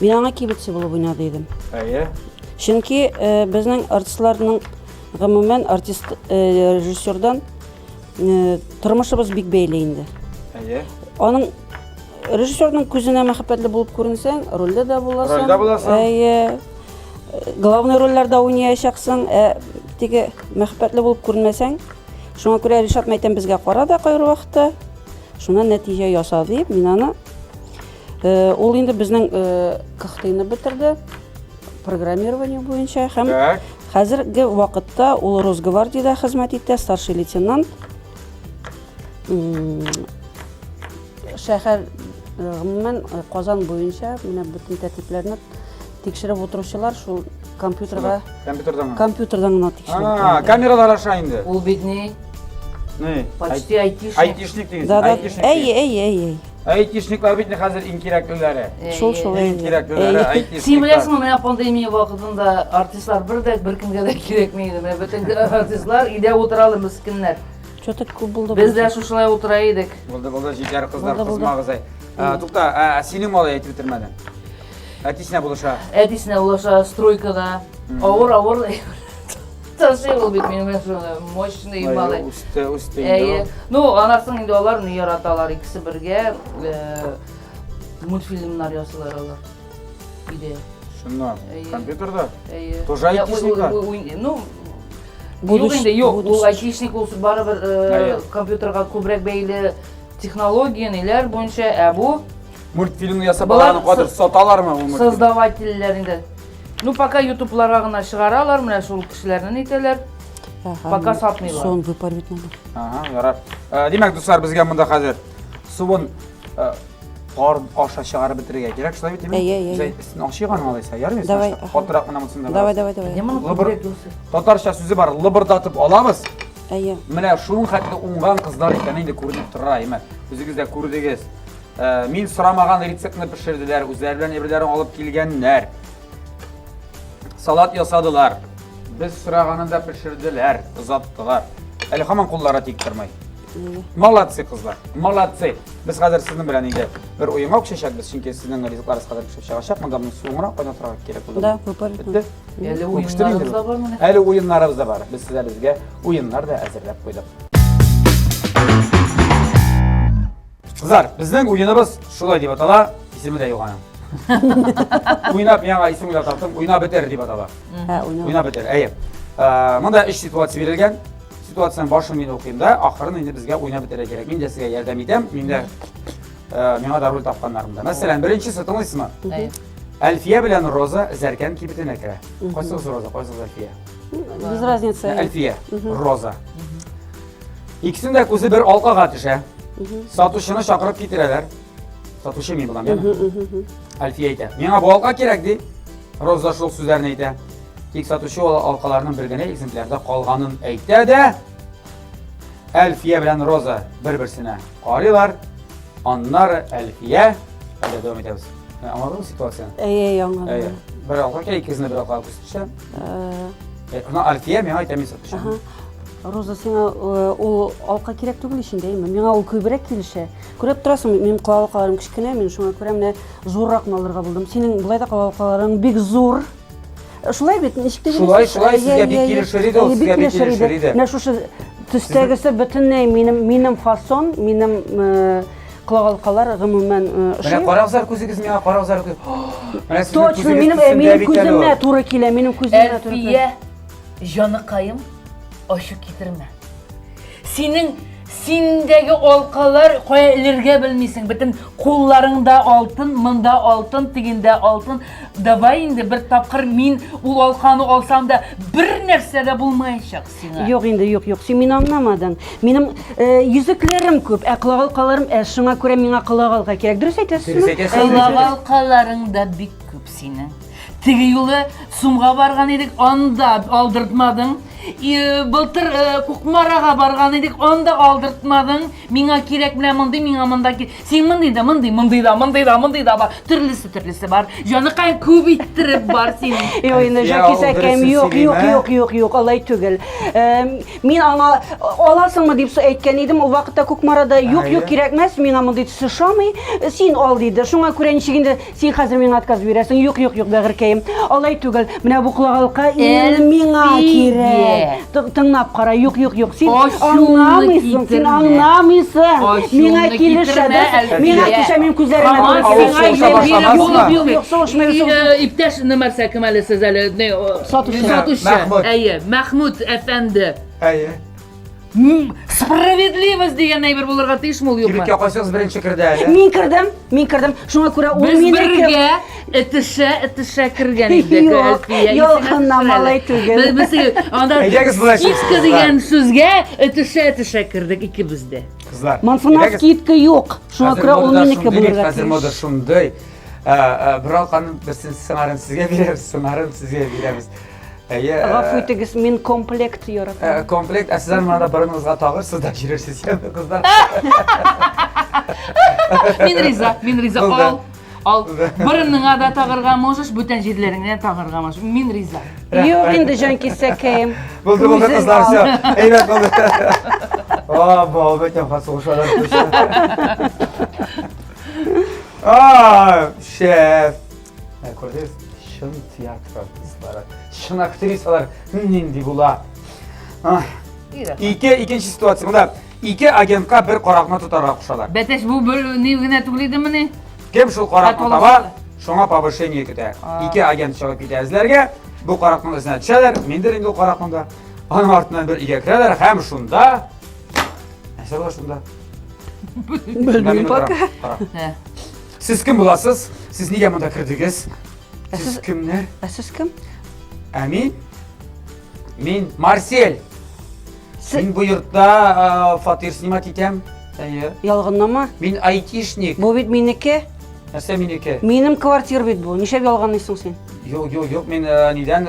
Мин аңа кибетче булып уйнады идем. Чөнки безнең артистларның гомумән артист режиссердан тормышыбыз бик бәйле инде. Аның режиссерның күзенә мәхәббәтле булып күренсәң, рольдә дә буласың. Главный рольләрдә уйнаячаксың, теге мәхәббәтле булып күренмәсәң, шуңа күрә Ришат мәйтәм безгә кара да кайры вакытта. Шуннан нәтиҗә ясады, мин аны ул инде безнең КХТны бетерде. Программирование буенча һәм хәзерге вакытта ул Росгвардиядә хезмәт итә, старший лейтенант. Шәһәр гомумән Казан буенча менә бөтен тәртипләрне тикшереп утыручылар шул компьютердан гына тикшерә. Камералар аша инде. ул бит не Не? почти айтишник. Айтишник дигез. Да, әй. Айтишникlar bitni hazır inkiraklıları. Şol. İnkiraklıları, айтишникlar. Sen bilasizmi, mana pandemiya vaqtida artistlar bir kimga da kerakmaydi. Mana bütün artistlar uyda o'tiradi miskinlar. Что-то ko'p bo'ldi. Biz de shushlay o'tiraydik. Bo'ldi, jekar qizlar, Bo'ldi. qizmag'izay. To'xta, sening mola aytib bitirmadin. Aytishna bo'lishar. Әтисіне улаша стройкада ауыр таши ол бит менің мощный малый. Үсті. Ну, анасының енді олар не яраталар ikisi бірге мультфильмнар ясалар олар. Үйде. Şundan, kompüterda. Тоже Тоже айтишниклар. Ну, yok енді, yok. Ол айтишник olsun baribir kompüterға көбірек бейлі технология нелер бойынша, bu Multfilmni yasabalarını qadir satalar mı bu multfilm? Создавательлерінде. Ну, пока YouTube'ларға ғана шығаралар, мына шул кішілерін етелер. Пока сатмайлар. Son выпарывать надо. Aha, yarar. Demek dostlar bizga bunda hozir suvun qor aşağı шығарып bitirga kerak, shulay bitimi? Sen aşağı qanı alaysan, yarim Давай. Xotiraq mana bunday. Давай. Деманы көбірек досы. Tatarcha so'zi bor, liburdatib olamiz. Aya. Mana shuning haqida ungan qizlar ekani endi ko'rinib turaymi. O'zingizda ko'rdingiz. Men so'ramagan retseptni pishirdilar, o'zlaridan ibrlarni olib kelganlar. Salat yasadılar. Biz so'raganında pishirdilar, uzatdılar. Hali hamon qo'llari tektirmay. Молодцы qizlar. Молодцы. Biz hozir sizni bilan endi bir o'yinga o'xshashak biz, chunki sizning rizqlaringiz qadar pishib chiqashaq, bundan so'ngroq qaynatirib kerak bo'ladi. Да, выпарывать надо. Әлі ойындарымызда бар міне. Hali o'yinlarimiz da bor. Biz sizlarga o'yinlar da hazırlab qo'ydik. Qizlar, bizning o'yinimiz shulay deb ataladi, ismi de yo'q ana. O'ynab, menga ismini topdim, o'ynab bitir deb ataladi. Ha, o'ynab. O'ynab bitir. Ayib. Bunda ish situatsiya berilgan. Situatsiyaning boshini men o'qiyman-da, oxirini endi bizga o'ynab bitirish kerak. Men de sizga yordam etaman. Menga darul topganlarimda. Masalan, birinchi satning ismi Alfiya bilan Roza zarkan kibitini kira. Qaysi Roza, qaysi Alfiya? Без разницы. Alfiya, Roza. İkisinin de ko'zi bir olqaga tusha. Sotuvchini chaqirib ketiralar. Sotuvchi men bilan yana. Alfiya aytadi. Menga bu olqa kerakdi. Roza shu so'zlarni aytadi. Ilk sotuvchi olqalarning birgina ekzemplyarda qolganini aytadi. Alfiya bilan Roza bir-birsini qorilar. Onlar Alfiya hadi devam etamiz. Anladın mı situasyonu? Ey, anladım. Bir olqa kerak, ikisini bir olqaga ko'rsatishdi. Buna Alfiya menga aytadi, men sotuvchi. Роза, сеңа ол алқа керек түгіл ішіндеймі? Менға ол көбірек келіші. Көріп тұрасың, мен қалалқаларым кішкене, мен шуңа көрем не зоррақ маларға болдым. Сенің бұлай да қалалқаларың бек зор. Шулай бет, нешікте Шулай, sizga bek kelishir edi, o sizga bek kelishir edi. Мен шушы түстегісі бүтінней менің фасон, менің қалалқалар ғымымен Менә қарағызар көзігіз, менә қарағызар көз. Точно, менің көзіме тура келе, менің көзіме тура келе. Әлфия, жанықайым, aşı getirme. Sendeki olqalar koya ilirge bilmeysin. Bütün kollarında altın, mında altın, tiginde altın. Davay indi bir tapqır min ul olqanı olsam da bir nersede bulmayacak seni. Yok indi, yok. Sen meni anlamadın. Benim yüzüklerim köp, qılağalqalarım, şuna göre menga qılağalqa kerak. Dürüst aytasızmı? Qılağalqalarың da bik köp senin. Tigi yolu Sumga bargan edik, onda aldırtmadın. Былтыр Кукмараға барған едік, онда алдыртмадың. Миңа керек біле мындай, миңа мында керек. Сен мындай да бар. Түрлісі бар. Жанықайын көбейттіріп бар сенің. Енді Жакис әкем, yok, алай түгіл. Мен ана аласың деп әйткен едім, ол вақытта Кукмарада yok керекмәс, миңа мындай түсі шамай, сен ал дейді. Шуңа көрен шегінде сен қазір миңа отказ бересің. Yok, бәғіркейім. Алай түгіл. Міне бұл құлағалқа миңа керек. Тыңнап қара, yok, сен аңламайсың, Менға келішеді, менға келіші, мен көздеріме İptaş numarası kemali siz әлі Satuşu. Mahmud Efendi. Справедливость деген бір болырға тиіш мол yok mu? Кибетке қойсаңыз бірінші кірді әлі. Мен кірдім, шуңа көрі ол Biz мені бірге ітіші кірген едік. Yok, намалай түгіл. Иткі деген сөзге ітіші кірдік ikimizde. Kızlar. Мансынас кеткі yok. Шуңа көрі ол менікі болырға Қазір мода шундай. Bir alqanın бірсін сыңарын сізге береміз. Ғафу етігіз, мен комплект yoratам. Komplekt, sizler bana da barınızға tağır, siz de jirersiz yani kızlar. Мин риза. Ал. Бірінің ада тағырға можеш, бүтін жерлеріңнен тағырға можеш. Мин риза. Yok indi Jankisakayım. Buldu kızlar şu. Evet buldu. Aa bu bütün fasıl uşalar. Aa şef. Ne gördünüz? Şın tiyatro artistleri, şın aktrisalar nindi bula. Ah. İkinci situasyonda iki agentga bir qaraqma tutaraq quşalar. Бәтәш, бұл nevgine tügliydi mi ne? Kim şu qaraqma var? Şuna повышение кетер. İki agent шығып кетер sizlerge. Bu qaraqmanın üstüne düşerler. Mendir indi o qaraqmanda. Onun артынан bir үйге кірерler. Hem şunda. Neyse var şunda. Bilmiyorum bak. Siz kim bulasınız? Siz niye bunda kirdiniz? Siz kimler? Siz kim? Amin. Min Marsel. Min bu yurtta fatir sinimat item. Yalğınlama. Min айтишник. Bu bit miniki. Нәрсе минеке? Benim kvartir bit bu. Nişe yalğanlısın sen? Yok men neden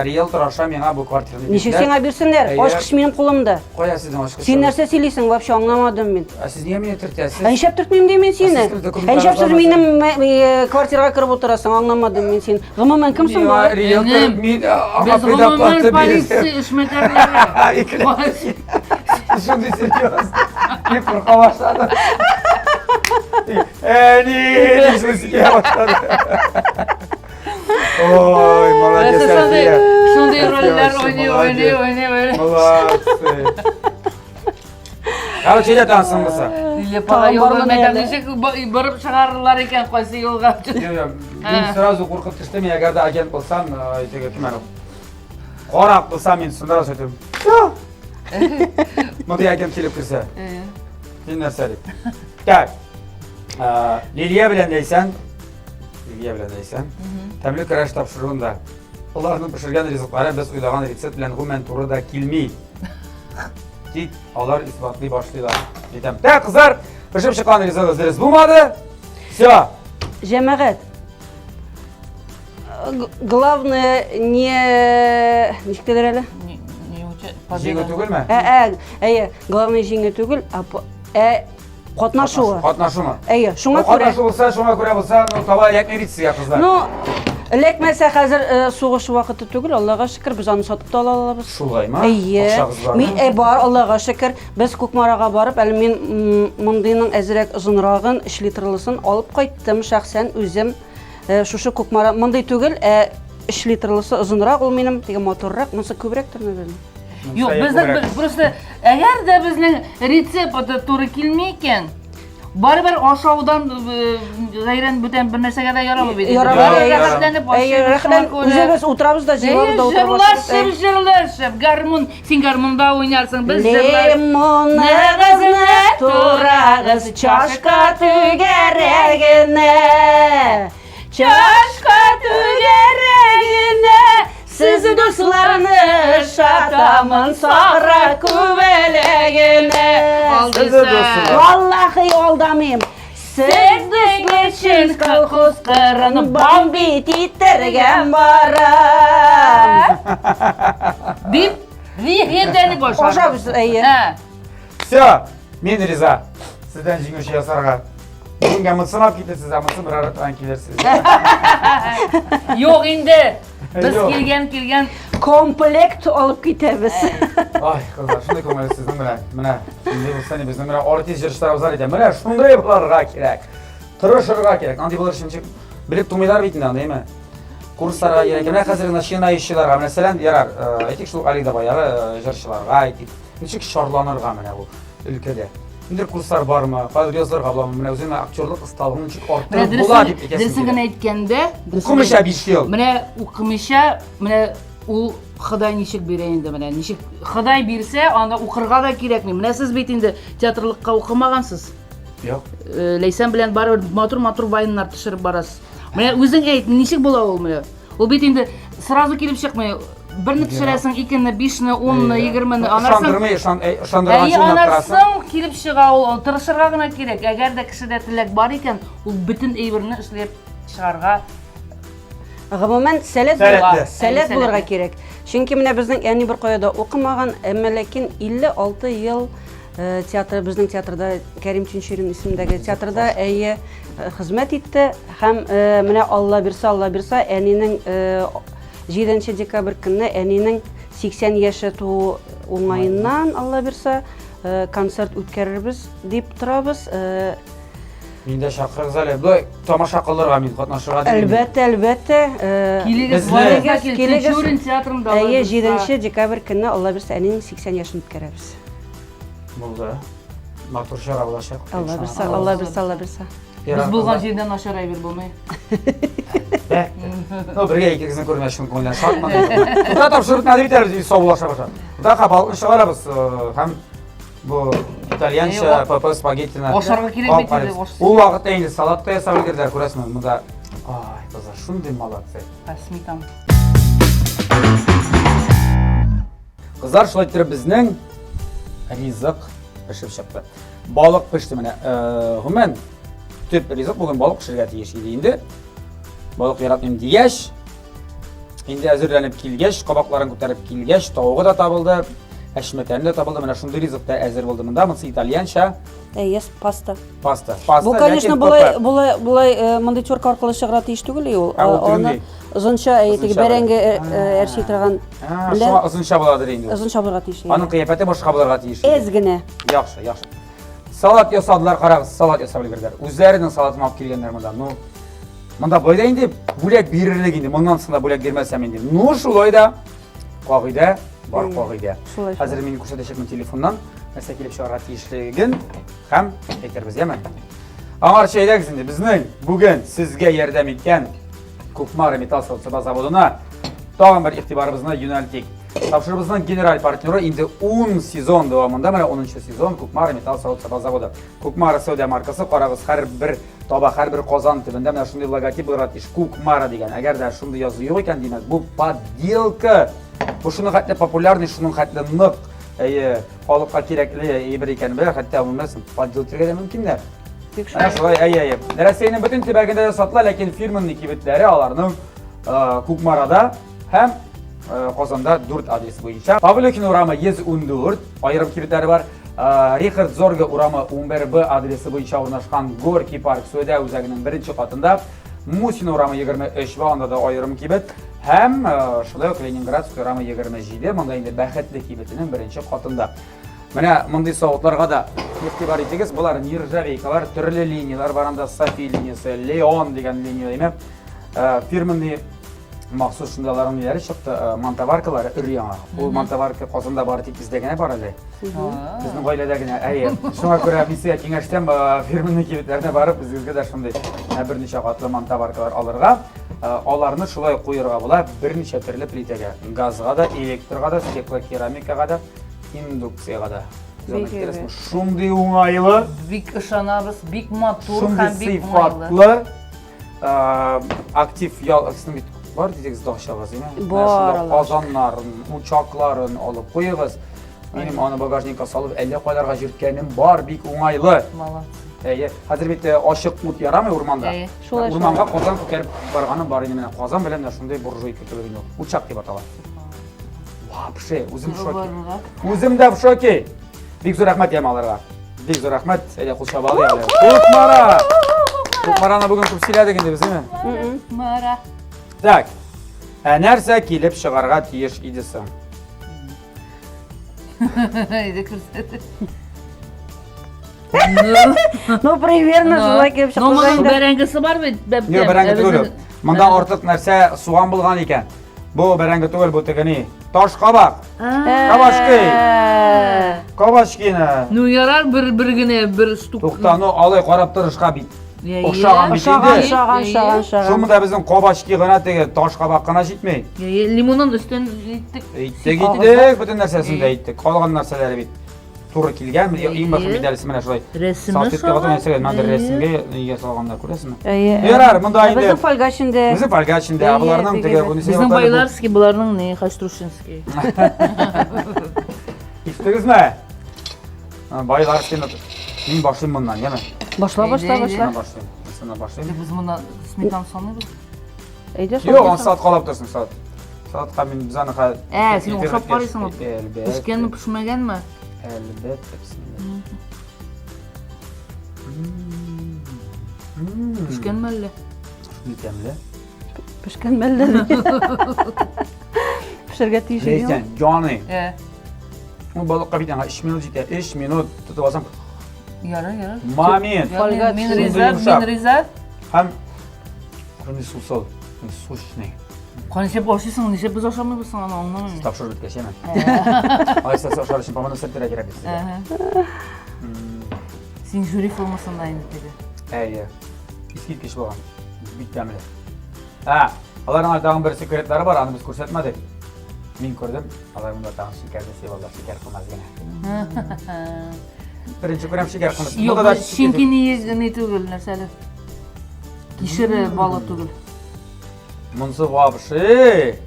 риэлтор аша миңа bu квартираны Nişe sana birsinler. Aşkış benim kolumda. Qoya sizden aşkı. Sen nerse söyleysin? Вообще anlamadım ben. Siz niye meni türtesiz? Nişep türtmeyim demen seni. Nişep söz benim kvartiraga kirip oturasın. Anlamadım ben seni. Gımamen kimsin bu? Риэлтор мен Biz gımımın polisi işmeterleri. Şimdi seriyoruz. Ne korka başladı. Ne sikeye başladı. Oy, молодец. Şunday roller oynuyor. Молодцы. Ya çile dansın mısın? Lepağa yolda metalleşik barıp çıkarırlar iken koysa yolga. Yok, ben сразу қорқып түштім, егер де агент болсам, мен қорап болсам, мен сонда сөйтіп. Мұндай агент келіп кірсе. Сен нәрсе деп. Так. Лилия білен дейсен, тәмлік рәш тапшыруында. Олардың пішірген ризықлары біз ойлаған рецепт білен ғумен туры да келмей. Дейді, олар испатлай башлайлар. Дейтем, так, қыздар, пішіп шыққан ризық өздеріңіз болмады. Все. Cemaat. Главное не... Ничек дедер әлі? Жеңі түгіл ме? Главное жеңі түгіл, қатнашуы. Қатнашу ма? Шуңа көре. Қатнашу болса, шуңа көре болса, таба әлекмейді сізге қыздар. Лекмесе қазір соғыш уақыты түгіл, Аллаға шүкір, біз аны сатып та ала алабыз. Шулай ма? Ақшағыз бар ма? Бар, Аллаға шүкір. Біз Көкмараға барып, әлі мен мұндайының әзірек ұзынырағын, 3 литрлысын алып қайттым шақсен өзім. Шушы Көкмара, мұндай түгіл, 3 литрлысы ұзынырақ, ол менің моторырақ, мұнысы көбірек тұрны бөлім. Yok, bizden просто eğer de bizden retsepti to'g'ri kelmayken baribir aşağıdan gayren bütün bir narsaga da yaramaydi. O'zimiz o'tiramiz da jivarda o'tiramiz. Jırlashib, garmon, sen garmonda o'ynarsan, biz limon g'azini to'rag'iz chashka tugaragini. Chashka tugaragini. Sizi dostlarını şatamın sağra küvelegine. Vallahi oldamayım. Sizdek için kalkuz kırını bambi tittergen baram. Deyip, yedeni boşar. Boşar mısın? Все, мен риза. Сізден жеңуші ясарға. Бүгінге мұтсын ап кетесіз, мұтсын бір аратыған келерсіз. Yok indi. Biz kelgan. Komplekt alıp gideriz. Ay kızlar, şunday көңілсіздің міне, шындай болса не біздің міне ортез жүріштарымыз бар екен. Міне шындай боларға керек. Тұрышырға керек. Андай болар шымшық біліп тұрмайлар бейтінде, андай ме? Курстарға керек. Міне қазір начинающийларға, мәселен, ярар, айтек шылық алида баяғы жүрішіларға, айтек. Нешік шарланырға міне бұл ülkede. Мендер курстар бар ма? Қазір yazыларға бұламын, міне өзіме актерлық ысталығын нешік орттырып бола деп екесін керек. Дірсігін әйткенде, Оқымыша бейшел. Міне оқымыша, міне ол Құдай нешік берейінді, міне нешік Құдай берсе, анда оқырға да керек ме? Міне сіз бейтінде театрлыққа оқымағансыз. Жоқ. Лейсен білен барып, матур вайынлар түшіріп барасыз. Міне өзің әйт, нешік бола ол міне? Ол бейтінде сразу келіп шықмай, бірні түшіресің, екіні, 5-ні, 10-ні, 20-ні, анарсың келіп шыға ол, тұрышырға ғына керек. Әгер де кішіде тілек бар екен, ол бүтін әйбіріні үшлеп шығарға. Ғымымен сәлет болырға керек. Çünkü mine bizden yani bir koyada okumagan, ama lakin 56 yıl театр, безнең театрда, Кәрим Тинчурин исемендәге театрда хезмәт итте. Һәм менә Алла бирсә, әнинең 7 декабрь көнне әнинең 80 яше туу уңайыннан, Алла бирсә, концерт үткәрербез дип торабыз. Мин дә чакырыгыз әле. Бу тамаша кылырга мин катнашырга дим. Әлбәттә, Килегез, Тинчурин театрында. 7 декабрь көнне Алла бирсә, әнинең 80 яшын үткәрәбез. Булды. Матур чара булачак. Алла бирсә. Biz bulgan жерден ашарай бир булмай. Ну, бергә икегезнең күрмәшен күңелдән шатман. Буда тапшырып нәрсә битәрбез, biz саулаша баша. Буда кабалны чыгарабыз һәм бу итальянча папа спагеттины. Ашарга кирәк бит инде. Ул вакытта инде салат та ясап бирделәр, күрәсезме? Монда ай, кызлар, шундый молодцы. Сметан. Кызлар, шулай итеп безнең ризык пешеп чыкты. Балык пеште менә. Гомән төп ризык бүген балык пешергә тиеш иде инде. Балык яратмыйм дигәч, инде әзерләнеп килгәч, кабакларын күтәреп килгәч, тавыгы да табылды, әшмәкәне дә табылды. Менә шундый ризык та әзер булды. Монда монсы итальянча Паста. паста. Бу, конечно, булай мондый терка аркылы чыгыра тиеш түгел ул. Аны озынча әйтеге бәрәңге әрчи торган. Шуңа озынча буладыр инде. Озынча булырга тиеш. Аның кыяфәте башка булырга тиеш. Әз генә. Яхшы. Салат ясадылар, карагыз, салат ясап өлгерделәр. Үзләренең салатын алып килгәннәр монда. Ну, монда бойда инде бүләк бирерлек инде. Моннан соң да бүләк бирмәсәм инде. Ну, шулай да кагыйдә бар кагыйдә. Хәзер мин күрсәтәчәкмен телефоннан. Нәрсә килеп чыгарга тиешлеген һәм әйтәрбез, яме. Аңар шәйдәгез инде безнең бүген сезгә ярдәм иткән Кукмара металл заводына тагын бер игътибарыбызны юнәлтик. Тапшырыбызның генераль партнеры инде 10 сезон дәвамында, менә 10нчы сезон Кукмара металл заводы. Кукмара Сәүдә маркасы, карагыз, һәрбер таба, һәрбер казан төбендә менә шундый логотип булырга тиеш. Кукмара дигән. Әгәр дә шундый язу юк икән, димәк, бу подделка. Бу шуның хәтле популярный, шуның хәтле нык, халыкка кирәкле әйбер икән белә, хәтта булмасын, подделкага да мөмкиндер. Менә шулай, Россиянең бөтен төбәгендә сатыла, ләкин фирманың кибетләре аларның Кукмарада һәм Казанда 4 адрес буенча. Павлюкин урамы 114, аерым кибетләре бар. Рихард Зорга урамы 11Б адресы буенча урнашкан Горький парк Сәүдә үзәгенең 1нче катында. Мусин урамы 23, анда да аерым кибет. Һәм шулай ук Ленинградский урамы 27, монда инде бәхетле кибетенең 1нче катында. Менә мондый савытларга да игътибар итегез. Булар нержавейкалар, төрле линиялар бар, анда Софи линиясе, Леон дигән линия димәк. Фирманың махсус шундайларның ниләре чыкты, монтоваркалары өр-яңа. Ул монтоварка Казанда бары тик бездә генә бар әле. Безнең гаиләдә генә. Шуңа күрә миссия киңәштән фирманың кибетләренә барып, безгә дә шундый берничә катлы монтоваркалар алырга, аларны шулай куярга була берничә төрле плитәгә. Газга да, электрга да, стеклокерамикага да, индукциягә да. Шундый уңайлы, Бик ышанабыз, бик матур шундый һәм бик уңайлы. сыйфатлы, актив ял бар дидегез дагышабыз, яме? Бар. Казаннарын, учакларын алып куегыз. Минем аны багажникка салып, әллә кайларга җирткәнем бар, бик уңайлы. Молодцы. Хәзер бит ачык ут ярамый урманда. Шулай. Урманга казан күтәреп барганым бар инде менә. Казан белән дә шундый буржуйка кебек инде. Учак дип атала. Вообще, үзем в шоке. Үзем дә в шоке. Бик зур рәхмәт ямаларга. Бик зур рәхмәт. Әйдә кулчабалы әле. Кукмара! Кукмараны бүген күп сөйләдек инде без, әйме? Мара. Так. Нәрсә килеп чыгарга тиеш иде соң? Иде күрсәт. Ну, примерно шулай килеп чыкты. Ну, моның бәрәңгесе бар бит. Не, бәрәңге түгел. Монда артык нәрсә суган булган икән. Бу бәрәңге түгел, бу тегени. Таш кабак. Кабашкины. Ну, ярар бер генә бер штук. Тукта, ну алай карап торышка бит. Ошаган бит инде. Шумда безнең кабашки гына теге таш кабак кына җитмәй. Лимонның өстен иттек. Иттек, бөтен нәрсәсен дә иттек. Калган нәрсәләре бит туры килгән. Иң башын медалисе менә шулай. Рәсемне Монда рәсемгә нигә салганнар күрәсезме? Ярар, монда инде. Безнең фольга эчендә. Безнең фольга эчендә, аларның теге бу нисә Безнең Байларский, буларның не Хаштрушинский. Иштегезме? Байларский. Мин башлыйм моннан, яме? Башла. Башлыйм. Без монда сметан саныйбыз. Әйдә, Юк, саат калап торсын, саат. Саатка мин без аны Син ошап карыйсың. Пешкәнме, пешмәгәнме? Әлбәттә, бисмилlah. Pişken mi әллә? Тәмле. Pişken мәлле. Pişirge tiyişi yok. Ләйсән, җаны. He. Ул балыкка бит аңа 3 минут җитә. 3 минут тотып алсам, Yarı yarı. момент. Фольга Min түсү. riza, Yumuşak. min riza. Һәм шундый сусал, сушный. Konuşup boşusun, nişe biz aşamayız sana anlamıyorum. Тапшырып беткәч әмә. Айса ашар өчен помада сәттәрә кирәк бит. Sen jüri formasında indik dedi. Әйе. Искиткеч булган. Бик тәмле. Һә, аларның тагын бер секретлары бар, аны без күрсәтмәдек. Мин күрдем, алар монда тагын шикәрне сыйларлар, шикәр кылмас генә. Беренче күрәм шикәр кылмас. Yok, bu şinki ne tügül, nərsəli? Kişiri balı tügül. Монсы вообще.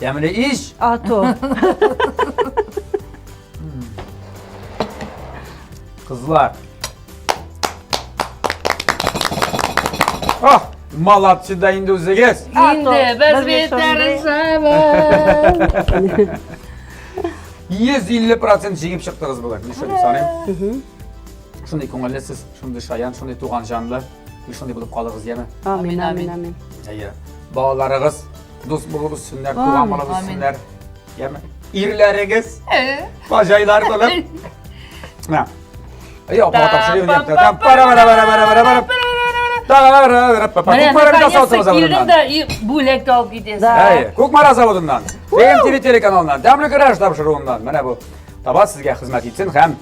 Тәмле иш. Ato. Kızlar. Ah, Malatçı da indi üzeriz. İndi, biz biterin sabah. 150% жегіп шықтыңыз бүгін. Не шөйіп санайым? Шындай көңілсіз, шындай шаян, шындай туған жанлы, шындай болып қалырыз, еме? Amin, amin, amin. Әйе. Балаларығыз, дос болып өссінлер, Amin. туған болып өссінлер. Еме? Ирлеріңіз, бажайлар болып. Мә. Әйе, апаға тапшырып депті. Пара-пара-пара-пара-пара-пара. Mene nakонец-то келдің да bu лекті алып кетесің. Әйе, Көкмара заводынан, ТВ телеканалынан, дәмлі күрәш тапшыруынан, менә бу таба сезгә хезмәт итсен һәм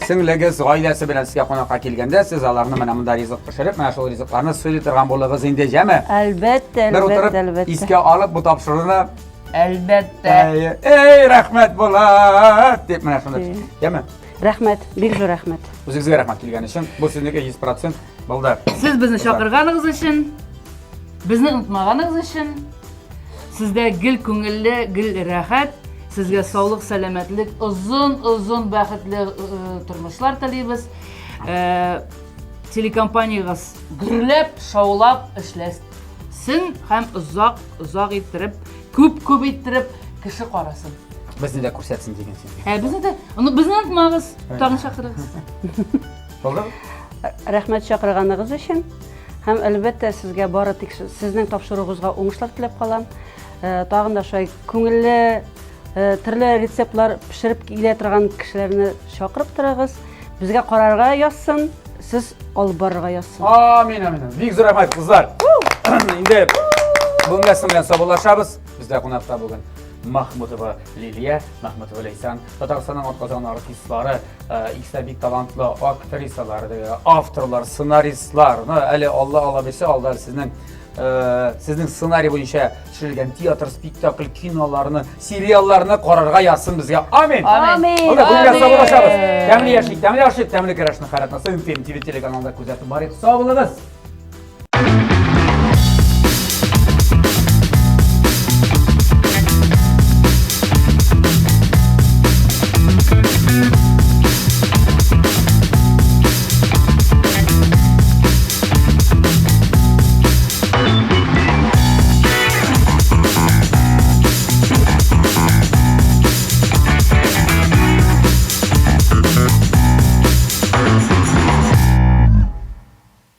сеңлегез, гаиләсе белән сезгә кунакка килгәндә, сез аларны менә монда ризык пешереп, менә шул ризыкларны сөйли торган булыгыз инде, җәме? Әлбәттә, Бер әлбәттә, утырып, әлбәттә. искә алып бу тапшыруны, Әлбәттә. әйе, эй, рәхмәт Булат, дип менә шуны, җәме? Рәхмәт, бик зур рәхмәт. Үзегезгә рәхмәт килгән өчен, бу сезнеке 100% булды. Siz bizni chaqirganingiz uchun, bizni unutmaganingiz uchun, sizdə gil ko'ngilli, gil rahat, sizga sog'lik, salomatlik, uzun baxtli turmushlar tilaymiz. Telekompaniyangiz gurlab, shovlab ishlasin ham uzoq ettirib, ko'p ettirib kishi qarasin. Безне дә күрсәтсен дигән син. Bizni unutmag'iz, tag'in chaqiramiz. Булды? Рәхмәт чакырганыгыз өчен һәм әлбәттә сезгә бары тик сезнең тапшыруыгызга уңышлар теләп калам. Тагын да шулай күңелле төрле рецептлар пешереп килә торган кешеләрне чакырып торыгыз. Безгә карарга язсын, сез алып барырга язсын. Амин, амин. Бик зур рәхмәт, кызлар. Инде бүгенге белән саубуллашабыз. Бездә кунакта бүген Mahmutova Liliya, Mahmutova Leysan, Татарстанның атказан артистлары, икесе бик талантлы актрисалар, авторлар, сценаристлар. Әле Алла берсе, алда сезнең сценарий буенча төшерелгән театр, спектакль, киноларны, сериалларны карарга язсын безгә. Амин. Амин. Анда бүгенге саубуллашабыз. Тәмле яшик, тәмле күрәшне хәйрәтне ТВ телеканалында күзәтеп барыгыз. Сау булыгыз.